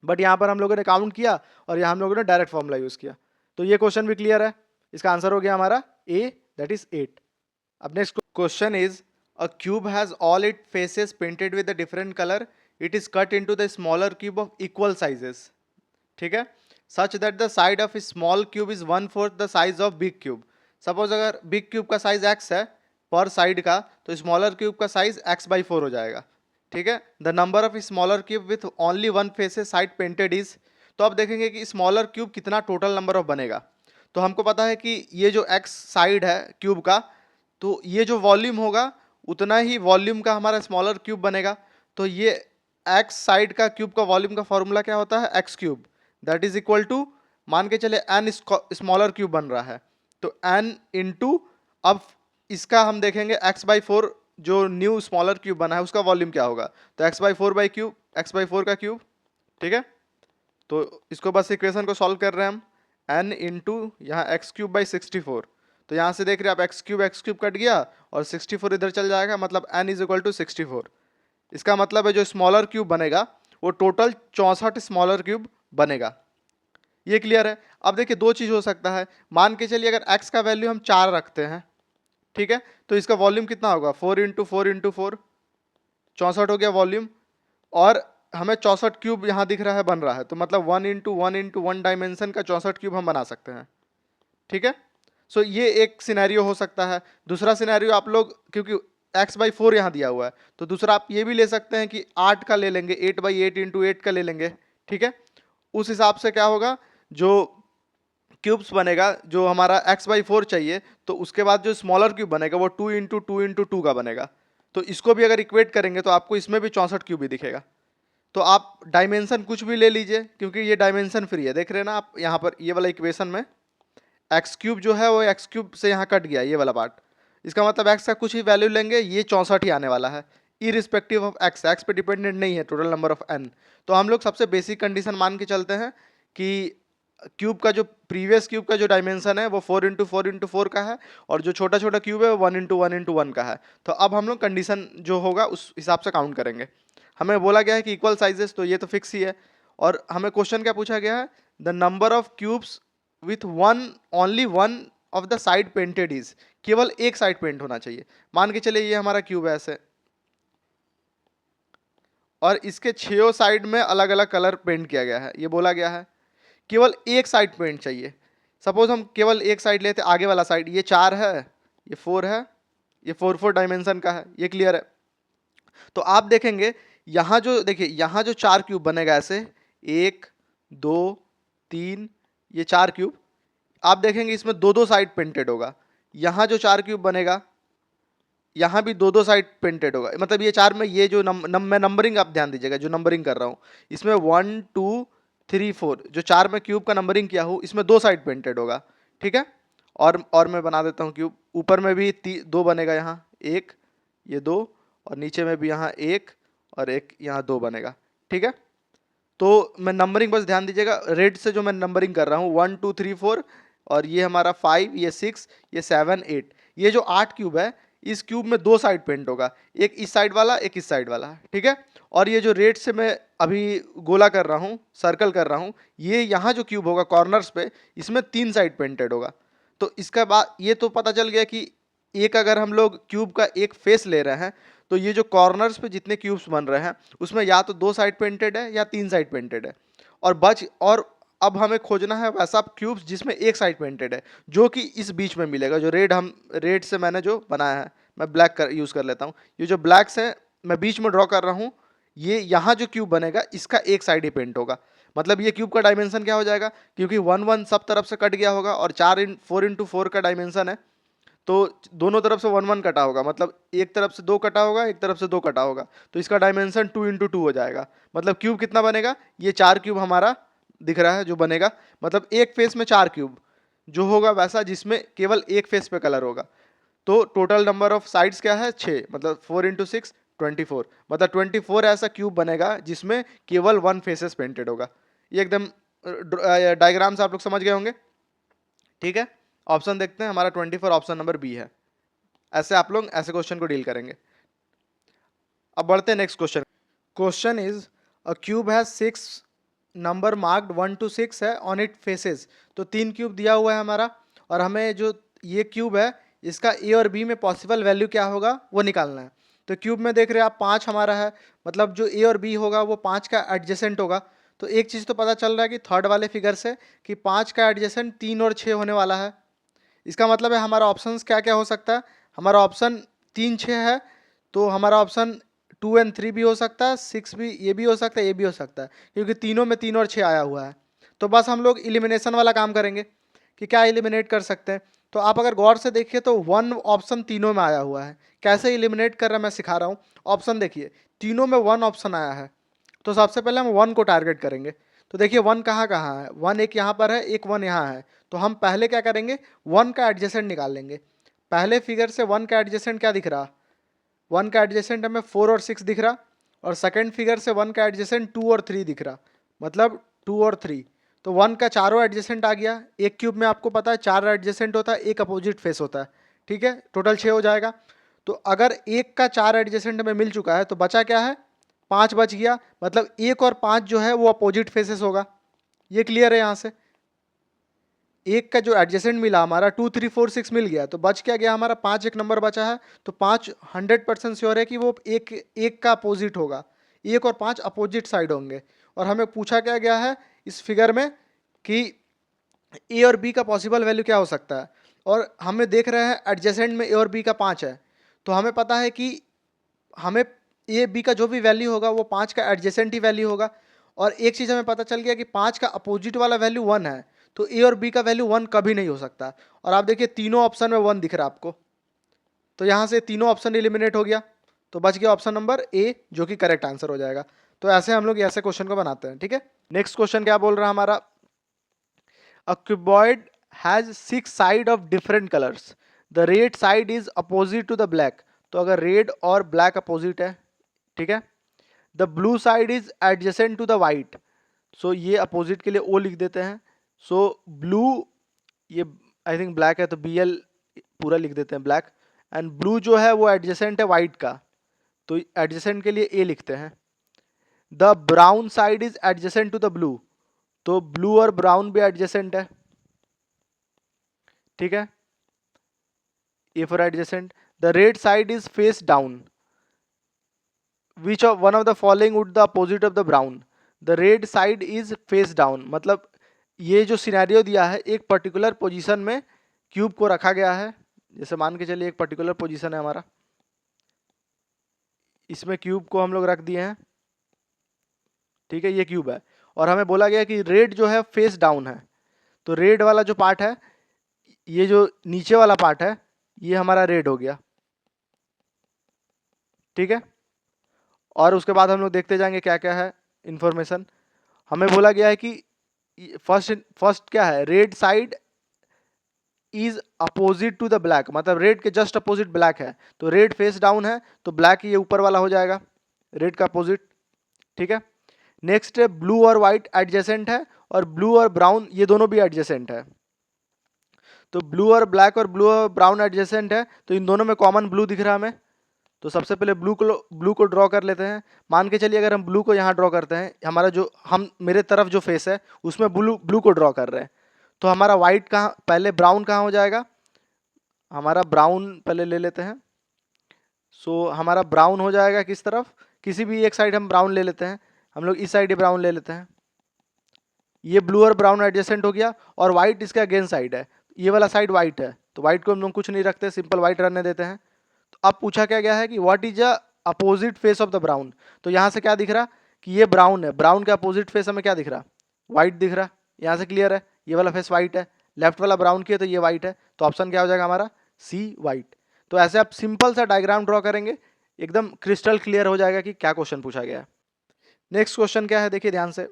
बट यहाँ पर हम लोगों ने काउंट किया और यहाँ हम लोगों ने डायरेक्ट फॉर्मूला यूज़ किया। तो ये क्वेश्चन भी क्लियर है, इसका आंसर हो गया हमारा ए, दैट इज 8। अब next question is a cube has all it faces painted with a different colour, it is cut into the smaller cube of equal sizes, ठीक है, such that the side of small cube is 1/4 the size of big cube. Suppose अगर बिग क्यूब का साइज x है पर साइड का, तो स्मॉलर क्यूब का साइज x/4 हो जाएगा, ठीक है। The number of smaller cube with only one faces side painted is, तो अब देखेंगे कि स्मॉलर क्यूब कितना टोटल नंबर ऑफ बनेगा। तो हमको पता है कि ये जो x साइड है क्यूब का, तो ये जो वॉल्यूम होगा उतना ही वॉल्यूम का हमारा स्मॉलर क्यूब बनेगा। तो ये x साइड का क्यूब का वॉल्यूम का फॉर्मूला क्या होता है, x cube, that is equal to, मान के चले n स्मॉलर क्यूब बन रहा है, तो n इंटू, अब इसका हम देखेंगे x/4 जो न्यू स्मॉलर क्यूब बना है उसका वॉल्यूम क्या होगा, तो x/4 का क्यूब, ठीक है। तो इसको बस इक्वेशन को सॉल्व कर रहे हैं हम, n इंटू यहाँ x³/64, तो यहाँ से देख रहे हैं आप x³ कट गया और 64 इधर चल जाएगा, मतलब n इज इक्वल टू 64। इसका मतलब है जो स्मॉलर क्यूब बनेगा वो टोटल 64 स्मॉलर क्यूब बनेगा। ये क्लियर है। अब देखिए दो चीज़ हो सकता है, मान के चलिए अगर x का वैल्यू हम 4 रखते हैं, ठीक है, तो इसका वॉल्यूम कितना होगा, 4 इंटू 4 इंटू 4, 64 हो गया वॉल्यूम, और हमें 64 क्यूब यहाँ दिख रहा है बन रहा है, तो मतलब 1 डायमेंशन का 64 क्यूब हम बना सकते हैं, ठीक है। सो ये एक सिनेरियो हो सकता है। दूसरा सिनेरियो आप लोग, क्योंकि x/4 यहाँ दिया हुआ है, तो दूसरा आप ये भी ले सकते हैं कि 8 का ले लेंगे, 8/8 इंटू 8 का ले लेंगे, ठीक है। उस हिसाब से क्या होगा, जो क्यूब्स बनेगा, जो हमारा x/4 चाहिए, तो उसके बाद जो स्मॉलर क्यूब बनेगा वो 2 इंटू 2 इंटू 2 का बनेगा। तो इसको भी अगर इक्वेट करेंगे तो आपको इसमें भी 64 क्यूब ही दिखेगा। तो आप डायमेंशन कुछ भी ले लीजिए, क्योंकि ये डायमेंशन फ्री है, देख रहे हैं ना आप यहाँ पर ये वाला इक्वेशन में x³ जो है वो x³ से यहाँ कट गया ये वाला पार्ट, इसका मतलब x का कुछ ही वैल्यू लेंगे, ये 64 ही आने वाला है, इरिस्पेक्टिव ऑफ x पे डिपेंडेंट नहीं है टोटल नंबर ऑफ n। तो हम लोग सबसे बेसिक कंडीशन मान के चलते हैं कि क्यूब का जो प्रीवियस क्यूब का जो डायमेंशन है वो 4 इंटू 4 इंटू 4 का है, और जो छोटा छोटा क्यूब है वो 1 इंटू 1 इंटू 1 का है। तो अब हम लोग कंडीशन जो होगा उस हिसाब से काउंट करेंगे। हमें बोला गया है कि इक्वल साइजेस, तो ये तो फिक्स ही है, और हमें क्वेश्चन क्या पूछा गया है, the number of cubes with only one of the side painted is, केवल एक साइड पेंट होना चाहिए। मान के चलिए ये हमारा क्यूब है ऐसे, और इसके 6 साइड में अलग अलग कलर पेंट किया गया है, ये बोला गया है केवल एक साइड पेंट चाहिए। सपोज हम केवल एक साइड लेते, आगे वाला साइड, ये 4 है, ये 4 है, ये 4 डायमेंशन का है, ये क्लियर है। तो आप देखेंगे यहाँ जो, देखिए यहाँ जो 4 क्यूब बनेगा ऐसे, 1 2 3, ये 4 क्यूब, आप देखेंगे इसमें दो दो साइड पेंटेड होगा। यहाँ जो 4 क्यूब बनेगा यहाँ भी दो दो साइड पेंटेड होगा, मतलब ये 4 में ये जो मैं नंबरिंग आप ध्यान दीजिएगा, जो नंबरिंग कर रहा हूँ इसमें 1 2 3 4, जो 4 में क्यूब का नंबरिंग किया हूँ इसमें 2 साइड पेंटेड होगा, ठीक है। और मैं बना देता हूँ क्यूब, ऊपर में भी 2 बनेगा, यहाँ 1, ये 2, और नीचे में भी यहाँ 1 और 1, यहाँ 2 बनेगा, ठीक है। तो मैं नंबरिंग बस ध्यान दीजिएगा, रेड से जो मैं नंबरिंग कर रहा हूँ 1 2 3 4, और ये हमारा 5, ये 6, ये 7 8, ये जो 8 क्यूब है इस क्यूब में 2 साइड पेंट होगा, एक इस साइड वाला एक इस साइड वाला, ठीक है। और ये जो रेड से मैं अभी गोला कर रहा हूँ, सर्कल कर रहा हूँ, ये यहाँ जो क्यूब होगा कॉर्नर्स पे, इसमें 3 साइड पेंटेड होगा। तो इसका बाद ये तो पता चल गया कि एक अगर हम लोग क्यूब का एक फेस ले रहे हैं, तो ये जो कॉर्नर्स पे जितने क्यूब्स बन रहे हैं उसमें या तो 2 साइड पेंटेड है या 3 साइड पेंटेड है, और अब हमें खोजना है वैसा क्यूब्स जिसमें एक साइड पेंटेड है, जो कि इस बीच में मिलेगा, जो रेड से मैंने जो बनाया है, मैं ब्लैक यूज़ कर लेता हूँ, ये जो ब्लैक्स है मैं बीच में ड्रॉ कर रहा हूँ, ये यहाँ जो क्यूब बनेगा इसका एक साइड ही पेंट होगा, मतलब ये क्यूब का डायमेंशन क्या हो जाएगा, क्योंकि 1 1 सब तरफ से कट गया होगा, और 4 इंटू 4 का डायमेंशन है, तो दोनों तरफ से 1 1 कटा होगा, मतलब एक तरफ से 2 कटा होगा, एक तरफ से 2 कटा होगा, तो इसका डायमेंशन 2 इंटू 2 हो जाएगा। मतलब क्यूब कितना बनेगा, ये 4 क्यूब हमारा दिख रहा है जो बनेगा, मतलब एक फेस में 4 क्यूब, जो होगा वैसा जिसमें केवल एक फेस पे कलर होगा। तो टोटल नंबर ऑफ साइड्स क्या है 6, मतलब 4 इंटू 6 24, मतलब 24 ऐसा क्यूब बनेगा जिसमें केवल वन फेसेस पेंटेड होगा। ये एकदम डायग्राम से आप लोग समझ गए होंगे। ठीक है, ऑप्शन देखते हैं, हमारा 24 ऑप्शन नंबर बी है। ऐसे आप लोग ऐसे क्वेश्चन को डील करेंगे। अब बढ़ते हैं next question. Question is a cube has 6 number marked 1 to 6 है ऑन इट फेसेस। तो 3 क्यूब दिया हुआ है हमारा, और हमें जो ये क्यूब है इसका ए और बी में पॉसिबल वैल्यू क्या होगा वो निकालना है। तो क्यूब में देख रहे हैं आप 5 हमारा है, मतलब जो ए और बी होगा वो 5 का एडजेसेंट होगा। तो एक चीज़ तो पता चल रहा है कि थर्ड वाले फिगर से कि 5 का एडजेसेंट 3 और 6 होने वाला है। इसका मतलब है हमारा ऑप्शंस क्या क्या हो सकता है। हमारा ऑप्शन 3 6 है, तो हमारा ऑप्शन 2 एंड 3 भी हो सकता है, 6 भी, ये भी हो सकता है, ये भी हो सकता है, क्योंकि तीनों में 3 और 6 आया हुआ है। तो बस हम लोग इलिमिनेशन वाला काम करेंगे कि क्या इलिमिनेट कर सकते हैं। तो आप अगर गौर से देखिए तो 1 ऑप्शन तीनों में आया हुआ है। कैसे इलिमिनेट कर रहा है मैं सिखा रहा हूँ। ऑप्शन देखिए, तीनों में 1 ऑप्शन आया है, तो सबसे पहले हम 1 को टारगेट करेंगे। तो देखिए 1 कहाँ कहाँ है, 1 एक यहाँ पर है, एक 1 यहाँ है। तो हम पहले क्या करेंगे, 1 का एडजेसेंट निकाल लेंगे। पहले फिगर से 1 का एडजेसेंट क्या दिख रहा, 1 का एडजेसेंट हमें 4 और 6 दिख रहा, और सेकंड फिगर से 1 का एडजेसेंट 2 और 3 दिख रहा, मतलब 2 और 3। तो 1 का चारों एडजेसेंट आ गया। एक क्यूब में आपको पता है 4 एडजेसेंट होता है, एक अपोजिट फेस होता है। ठीक है, टोटल 6 हो जाएगा। तो अगर एक का 4 एडजेसेंट हमें मिल चुका है तो बचा क्या है, 5 बच गया, मतलब 1 और 5 जो है वो अपोजिट फेसेस होगा। ये क्लियर है यहाँ से। एक का जो एडजेसेंट मिला हमारा 2 3 4 6 मिल गया, तो बच क्या गया हमारा 5, एक नंबर बचा है। तो 5 100% श्योर है कि वो एक एक का अपोजिट होगा, 1 और 5 अपोजिट साइड होंगे। और हमें पूछा क्या गया है इस फिगर में कि ए और बी का पॉसिबल वैल्यू क्या हो सकता है। और हमें देख रहे हैं एडजेसेंट में ए और बी का 5 है, तो हमें पता है कि हमें ए बी का जो भी वैल्यू होगा वो 5 का एडजेसेंट ही वैल्यू होगा। और एक चीज़ हमें पता चल गया कि 5 का अपोजिट वाला वैल्यू 1 है, तो ए और बी का वैल्यू 1 कभी नहीं हो सकता। और आप देखिए तीनों ऑप्शन में 1 दिख रहा है आपको, तो यहाँ से तीनों ऑप्शन एलिमिनेट हो गया, तो बच गया ऑप्शन नंबर ए जो कि करेक्ट आंसर हो जाएगा। तो ऐसे हम लोग ऐसे क्वेश्चन को बनाते हैं। ठीक है, नेक्स्ट क्वेश्चन क्या बोल रहा है हमारा, a cuboid has 6 side of different colours, the red side is opposite to the black. तो अगर रेड और ब्लैक अपोजिट है, ठीक है, the blue side is adjacent to the white. So ये अपोजिट के लिए ओ लिख देते हैं। सो ब्लू, ये आई थिंक ब्लैक है तो बी एल पूरा लिख देते हैं ब्लैक। एंड ब्लू जो है वो एडजेसेंट है वाइट का, तो एडजेसेंट के लिए ए लिखते हैं। The brown side is adjacent to the blue, तो ब्लू और ब्राउन भी एडजेसेंट है। ठीक है, A for adjacent. The red side is face down, which of one of the following would the opposite of the brown. The red side is face down, मतलब ये जो सिनेरियो दिया है एक पर्टिकुलर पोजीशन में क्यूब को रखा गया है। जैसे मान के चलिए एक पर्टिकुलर पोजीशन है हमारा, इसमें क्यूब को हम लोग रख दिए हैं। ठीक है, ये क्यूब है, और हमें बोला गया कि रेड जो है फेस डाउन है। तो रेड वाला जो पार्ट है, ये जो नीचे वाला पार्ट है, ये हमारा रेड हो गया। ठीक है, और उसके बाद हम लोग देखते जाएंगे क्या क्या है इंफॉर्मेशन। हमें बोला गया है कि फर्स्ट फर्स्ट क्या है, red side is opposite to the black, मतलब रेड के जस्ट अपोजिट ब्लैक है। तो रेड फेस डाउन है, तो ब्लैक ये ऊपर वाला हो जाएगा, रेड का अपोजिट। ठीक है, नेक्स्ट है ब्लू और व्हाइट एडजेसेंट है, और ब्लू और ब्राउन ये दोनों भी एडजेसेंट है। तो ब्लू और ब्लैक और ब्लू और ब्राउन एडजेसेंट है, तो इन दोनों में कॉमन ब्लू दिख रहा है हमें। तो सबसे पहले ब्लू को ड्रॉ कर लेते हैं। मान के चलिए अगर हम ब्लू को यहाँ ड्रॉ करते हैं, हमारा जो हम मेरे तरफ जो फेस है उसमें ब्लू ब्लू को ड्रॉ कर रहे हैं, तो हमारा वाइट कहाँ, पहले ब्राउन कहाँ हो जाएगा, हमारा ब्राउन पहले ले लेते हैं। सो हमारा ब्राउन हो जाएगा किस तरफ, किसी भी एक साइड हम ब्राउन ले लेते हैं, हम लोग इस साइड ही ब्राउन ले लेते हैं। ये ब्लू और ब्राउन एडजेसेंट हो गया, और वाइट इसका अगेंस्ट साइड है, ये वाला साइड वाइट है, तो वाइट को हम लोग कुछ नहीं रखते, सिंपल वाइट रहने देते हैं। तो अब पूछा क्या गया है कि what is a opposite face of the brown. तो यहाँ से क्या दिख रहा कि ये ब्राउन है, ब्राउन का अपोजिट फेस हमें क्या दिख रहा, व्हाइट दिख रहा। यहाँ से क्लियर है, ये वाला फेस व्हाइट है, लेफ्ट वाला ब्राउन की है तो ये व्हाइट है, तो ऑप्शन क्या हो जाएगा हमारा सी व्हाइट। तो ऐसे आप सिंपल सा डायग्राम ड्रॉ करेंगे, एकदम क्रिस्टल क्लियर हो जाएगा कि क्या क्वेश्चन पूछा गया है। नेक्स्ट क्वेश्चन क्या है देखिए ध्यान से,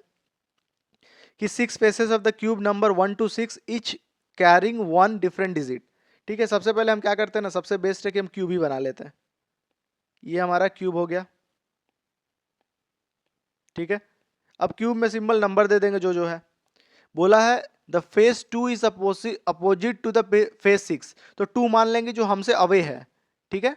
कि 6 faces of the cube number 1 to 6 each carrying one different digit. ठीक है, सबसे पहले हम क्या करते हैं ना, सबसे बेस्ट है कि हम क्यूब ही बना लेते हैं। ये हमारा क्यूब हो गया। ठीक है, अब क्यूब में सिंबल नंबर दे देंगे जो जो है। बोला है the face 2 is opposite to the face 6, तो 2 मान लेंगे जो हमसे अवे है। ठीक है,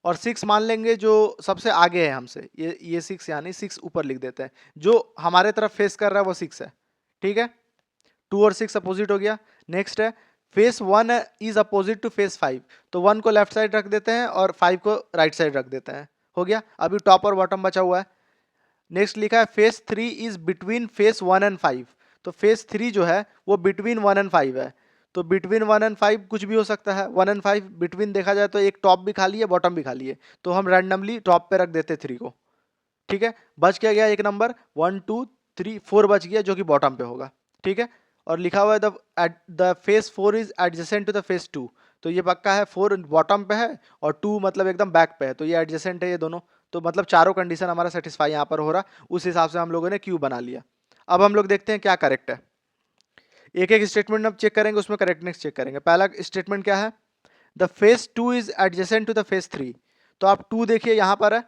और 6 मान लेंगे जो सबसे आगे है हमसे। ये 6 यानी 6 ऊपर लिख देते हैं, जो हमारे तरफ फेस कर रहा है वो 6 है। ठीक है, 2 और 6 अपोजिट हो गया। नेक्स्ट है face 1 is opposite to face 5, तो 1 को लेफ्ट साइड रख देते हैं और 5 को राइट साइड रख देते हैं। हो गया, अभी टॉप और बॉटम बचा हुआ है। नेक्स्ट लिखा है face 3 is between face 1 and 5, तो फेस 3 जो है वो बिटवीन 1 एंड 5 है। तो बिटवीन 1 एंड 5 कुछ भी हो सकता है। 1 एंड 5 बिटवीन देखा जाए तो एक टॉप भी खाली है, बॉटम भी खाली है, तो हम रैंडमली टॉप पे रख देते 3 को। ठीक है, बच क्या गया एक नंबर, 1 2 3 4 बच गया जो कि बॉटम पे होगा। ठीक है, और लिखा हुआ है the face 4 is adjacent to the face 2, तो ये पक्का है, 4 बॉटम पे है और 2 मतलब एकदम बैक पे है, तो ये एडजेसेंट है ये दोनों। तो मतलब चारों कंडीशन हमारा सेटिस्फाई यहाँ पर हो रहा, उस हिसाब से हम लोगों ने क्यू बना लिया। अब हम लोग देखते हैं क्या करेक्ट है। एक एक स्टेटमेंट अब चेक करेंगे, उसमें करेक्टनेस चेक करेंगे। पहला स्टेटमेंट क्या है, the face 2 is adjacent to the face 3, तो आप 2 देखिए यहाँ पर है,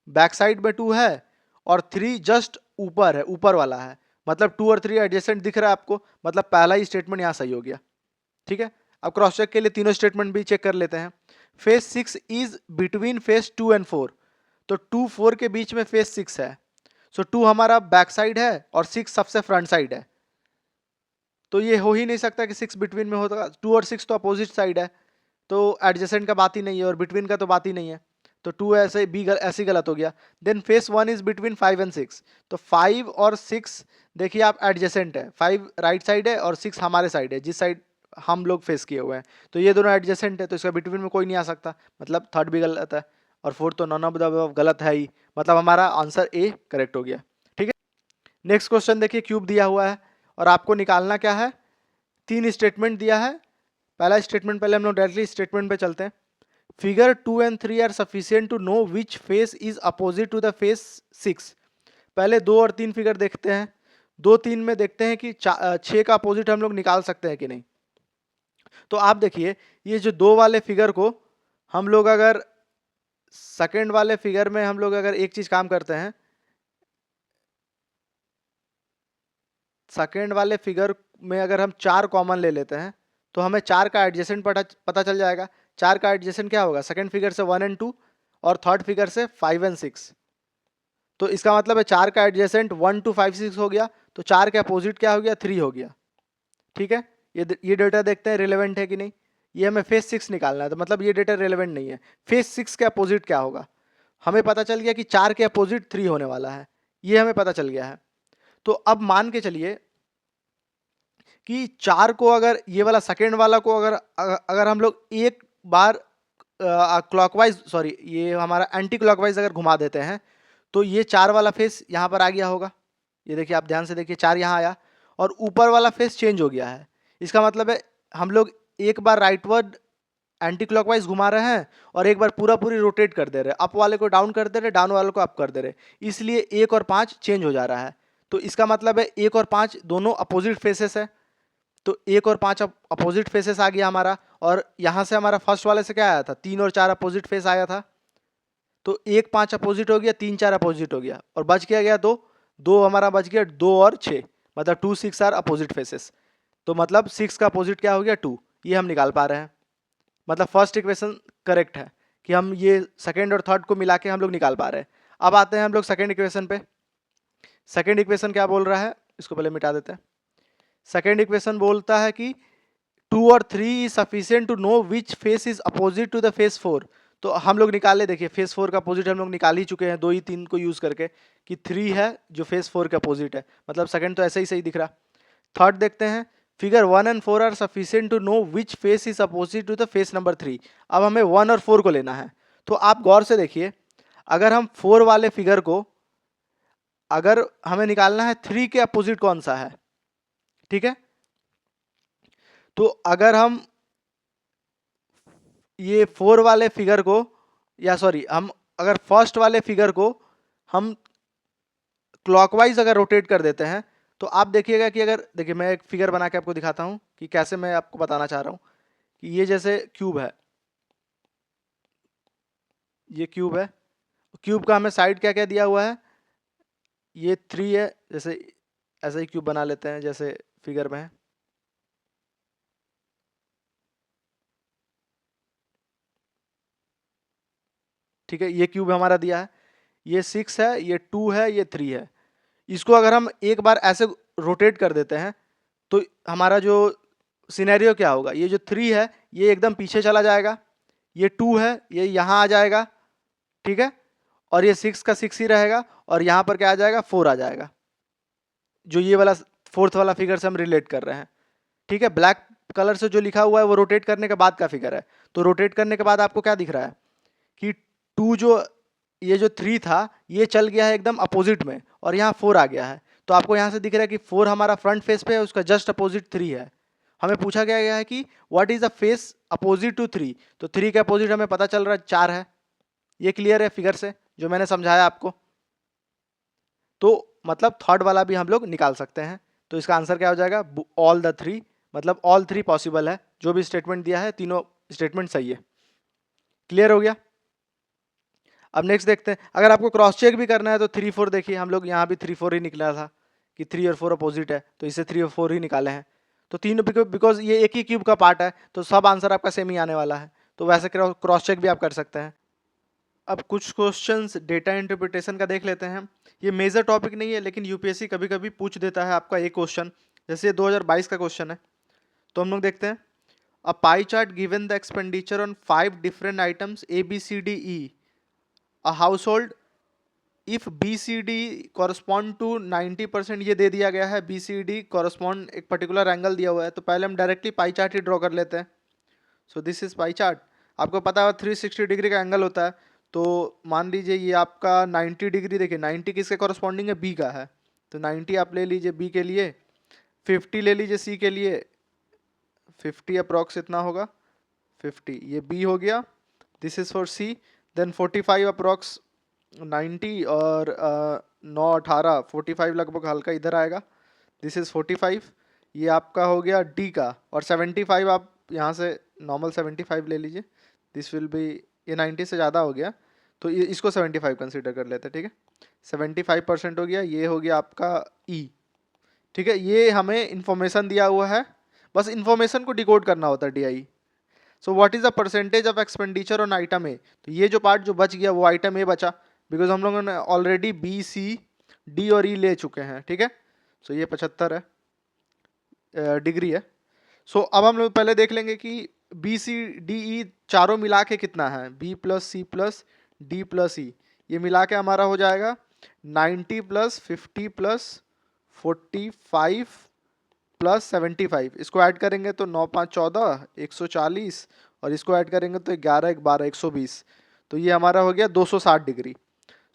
बैक साइड में 2 है और 3 जस्ट ऊपर है, ऊपर वाला है, मतलब 2 और 3 एडजेसेंट दिख रहा है आपको, मतलब पहला ही स्टेटमेंट यहाँ सही हो गया। ठीक है, अब क्रॉस चेक के लिए तीनों स्टेटमेंट भी चेक कर लेते हैं। Face 6 is between face 2 and 4, तो 2 4 के बीच में फेस 6 है, सो 2 हमारा बैक साइड है और 6 सबसे फ्रंट साइड है, तो ये हो ही नहीं सकता कि 6 बिटवीन में होगा। 2 और 6 तो अपोजिट साइड है, तो एडजेसेंट का बात ही नहीं है और बिटवीन का तो बात ही नहीं है, तो 2 ऐसे बी ऐसे ही गलत हो गया। Then face 1 is between 5 and 6, तो 5 और 6 देखिए आप एडजेसेंट है, 5 राइट साइड है और 6 हमारे साइड है, जिस साइड हम लोग फेस किए हुए हैं, तो ये दोनों एडजेसेंट है, तो इसका बिटवीन में कोई नहीं आ सकता, मतलब थर्ड भी गलत है और फोर्थ तो नॉन ऑफ द अबव गलत है ही, मतलब हमारा आंसर ए करेक्ट हो गया। ठीक है, नेक्स्ट क्वेश्चन देखिए, क्यूब दिया हुआ है और आपको निकालना क्या है, 3 स्टेटमेंट दिया है। पहला स्टेटमेंट, पहले हम लोग डायरेक्टली स्टेटमेंट पे चलते हैं। Figure 2 and 3 are sufficient to know which face is opposite to the face 6। पहले 2 और 3 फिगर देखते हैं, 2 3 में देखते हैं कि 6 का अपोजिट हम लोग निकाल सकते हैं कि नहीं। तो आप देखिए, ये जो 2 वाले फिगर को हम लोग अगर सेकेंड वाले फिगर में हम लोग अगर एक चीज काम करते हैं, सेकेंड वाले फिगर में अगर हम 4 कॉमन ले लेते हैं तो हमें 4 का एडजेसेंट पता चल जाएगा। 4 का एडजेसेंट क्या होगा, सेकेंड फिगर से 1 एंड 2 और थर्ड फिगर से 5 एंड 6, तो इसका मतलब है 4 का एडजेसेंट 1 2 5 6 हो गया, तो 4 के अपोजिट क्या हो गया, 3 हो गया। ठीक है, ये डेटा देखते हैं रिलेवेंट है कि नहीं। ये हमें फेस 6 निकालना है, तो मतलब ये डेटा रिलेवेंट नहीं है। फेस 6 के अपोजिट क्या होगा, हमें पता चल गया कि 4 के अपोजिट 3 होने वाला है, ये हमें पता चल गया है। तो अब मान के चलिए कि 4 को अगर ये वाला सेकेंड वाला को अगर अगर हम लोग एक बार क्लॉकवाइज, सॉरी ये हमारा एंटी क्लॉकवाइज अगर घुमा देते हैं, तो ये 4 वाला फेस यहाँ पर आ गया होगा। ये देखिए, आप ध्यान से देखिए, 4 यहाँ आया और ऊपर वाला फेस चेंज हो गया है। इसका मतलब है हम लोग एक बार राइटवर्ड एंटी क्लॉकवाइज घुमा रहे हैं और एक बार पूरा पूरी रोटेट कर दे रहे हैं, अप वाले को डाउन कर दे रहे, डाउन वाले को अप कर दे रहे, इसलिए 1 और 5 चेंज हो जा रहा है। तो इसका मतलब है 1 और 5 दोनों अपोजिट फेसेस है, तो 1 और 5 अपोजिट फेसेस आ गया हमारा, और यहाँ से हमारा फर्स्ट वाले से क्या आया था, 3 और 4 अपोजिट फेस आया था, तो 1 5 अपोजिट हो गया, 3 4 अपोजिट हो गया, और बच क्या गया, 2 2 हमारा बच गया, 2 और 6 मतलब 2 6 आर अपोजिट फेसेस, तो मतलब 6 का अपोजिट क्या हो गया, 2, ये हम निकाल पा रहे हैं। मतलब फर्स्ट इक्वेशन करेक्ट है कि हम ये सेकेंड और थर्ड को मिला के हम लोग निकाल पा रहे हैं। अब आते हैं हम लोग सेकेंड इक्वेशन पे। सेकेंड इक्वेशन क्या बोल रहा है, इसको पहले मिटा देते हैं। सेकेंड इक्वेशन बोलता है कि 2 और 3 is sufficient to know which face is opposite to the face 4, तो हम लोग निकाले, देखिए फेस 4 का अपोजिट हम लोग निकाल ही चुके हैं 2 ही 3 को यूज करके, कि 3 है जो फेस 4 के अपोजिट है, मतलब सेकेंड तो ऐसे ही सही दिख रहा। थर्ड देखते हैं, figure 1 and 4 are sufficient to know which face is opposite to the face number 3। अब हमें 1 और 4 को लेना है, तो आप गौर से देखिए, अगर हम 4 वाले फिगर को अगर हमें निकालना है 3 के अपोजिट कौन सा है, ठीक है, तो अगर हम ये 4 वाले फिगर को, या सॉरी हम अगर फर्स्ट वाले फिगर को हम क्लॉकवाइज अगर रोटेट कर देते हैं, तो आप देखिएगा कि अगर देखिए मैं एक फिगर बना के आपको दिखाता हूँ कि कैसे मैं आपको बताना चाह रहा हूँ कि ये जैसे क्यूब है, ये क्यूब है, क्यूब का हमें साइड क्या क्या दिया हुआ है, ये 3 है, जैसे ऐसा ही क्यूब बना लेते हैं जैसे फिगर में है। ठीक है, ये क्यूब हमारा दिया है, ये 6 है, ये 2 है, ये 3 है। इसको अगर हम एक बार ऐसे रोटेट कर देते हैं तो हमारा जो सिनेरियो क्या होगा, ये जो 3 है ये एकदम पीछे चला जाएगा, ये 2 है ये यहाँ आ जाएगा, ठीक है, और ये 6 का 6 ही रहेगा, और यहाँ पर क्या आ जाएगा, 4 आ जाएगा, जो ये वाला फोर्थ वाला फिगर से हम रिलेट कर रहे हैं। ठीक है, ब्लैक कलर से जो लिखा हुआ है वो रोटेट करने के बाद का फिगर है। तो रोटेट करने के बाद आपको क्या दिख रहा है कि 2 जो ये जो 3 था ये चल गया है एकदम अपोजिट में, और यहाँ 4 आ गया है। तो आपको यहाँ से दिख रहा है कि 4 हमारा फ्रंट फेस पे है, उसका जस्ट अपोजिट 3 है। हमें पूछा गया है कि what is the face opposite to 3, तो 3 के अपोजिट हमें पता चल रहा है 4 है। ये क्लियर है फिगर से जो मैंने समझाया आपको। तो मतलब थर्ड वाला भी हम लोग निकाल सकते हैं। तो इसका आंसर क्या हो जाएगा, ऑल द 3, मतलब ऑल 3 पॉसिबल है, जो भी स्टेटमेंट दिया है तीनों स्टेटमेंट सही है। क्लियर हो गया। अब नेक्स्ट देखते हैं, अगर आपको क्रॉस चेक भी करना है तो 3 4 देखिए, हम लोग यहाँ भी 3 4 ही निकला था कि 3 और 4 अपोजिट है, तो इसे 3 और 4 ही निकाले हैं। तो तीन, बिकॉज ये एक ही क्यूब का पार्ट है तो सब आंसर आपका सेम ही आने वाला है। तो वैसे क्रॉस चेक भी आप कर सकते हैं। अब कुछ क्वेश्चंस डेटा इंटरप्रिटेशन का देख लेते हैं। ये मेजर टॉपिक नहीं है, लेकिन यूपीएससी कभी कभी पूछ देता है आपका एक क्वेश्चन, जैसे ये 2022 का क्वेश्चन है। तो हम लोग देखते हैं, a pie chart given the expenditure on 5 different items A B C D E, a household, if B C D correspond to 90%, ये दे दिया गया है, बी सी डी कॉरस्पॉन्ड एक पर्टिकुलर एंगल दिया हुआ है। तो पहले हम डायरेक्टली पाई चार्ट ही ड्रॉ कर लेते हैं। So this is pie chart. आपको पता है 360 डिग्री का एंगल होता है। तो मान लीजिए ये आपका 90 डिग्री, देखिए 90 किसके कॉरस्पॉन्डिंग है, बी का है। तो 90 आप ले लीजिए बी के लिए, 50 ले लीजिए सी के लिए, 50 अप्रॉक्स इतना होगा, 50 ये बी हो गया, this is for C. Then 45 approx 90, और 9 18 45 लगभग हल्का इधर आएगा, दिस इज 45। ये आपका हो गया डी का, और 75 आप यहाँ से नॉर्मल 75 ले लीजिए, दिस विल बी, ये 90 से ज़्यादा हो गया तो ये इसको 75 कंसिडर कर लेते हैं। ठीक है, 75% हो गया, ये हो गया आपका ई। ठीक है, ये हमें इंफॉर्मेशन दिया हुआ है, बस इंफॉर्मेशन को डिकोड करना होता है, D I. So what is the percentage of expenditure on item A, तो ये जो पार्ट जो बच गया वो आइटम ए बचा, बिकॉज हम लोगों ने ऑलरेडी बी सी डी और ई ले चुके हैं। ठीक है, सो ये 75 है, डिग्री है। सो अब हम लोग पहले देख लेंगे कि बी सी डी ई चारों मिला के कितना है, B plus C plus D plus E, ये मिला के हमारा हो जाएगा 90 प्लस 50 प्लस 45 प्लस 75। इसको ऐड करेंगे तो 9 5 14 140, और इसको ऐड करेंगे तो 11 1 12 120। तो ये हमारा हो गया 260 डिग्री।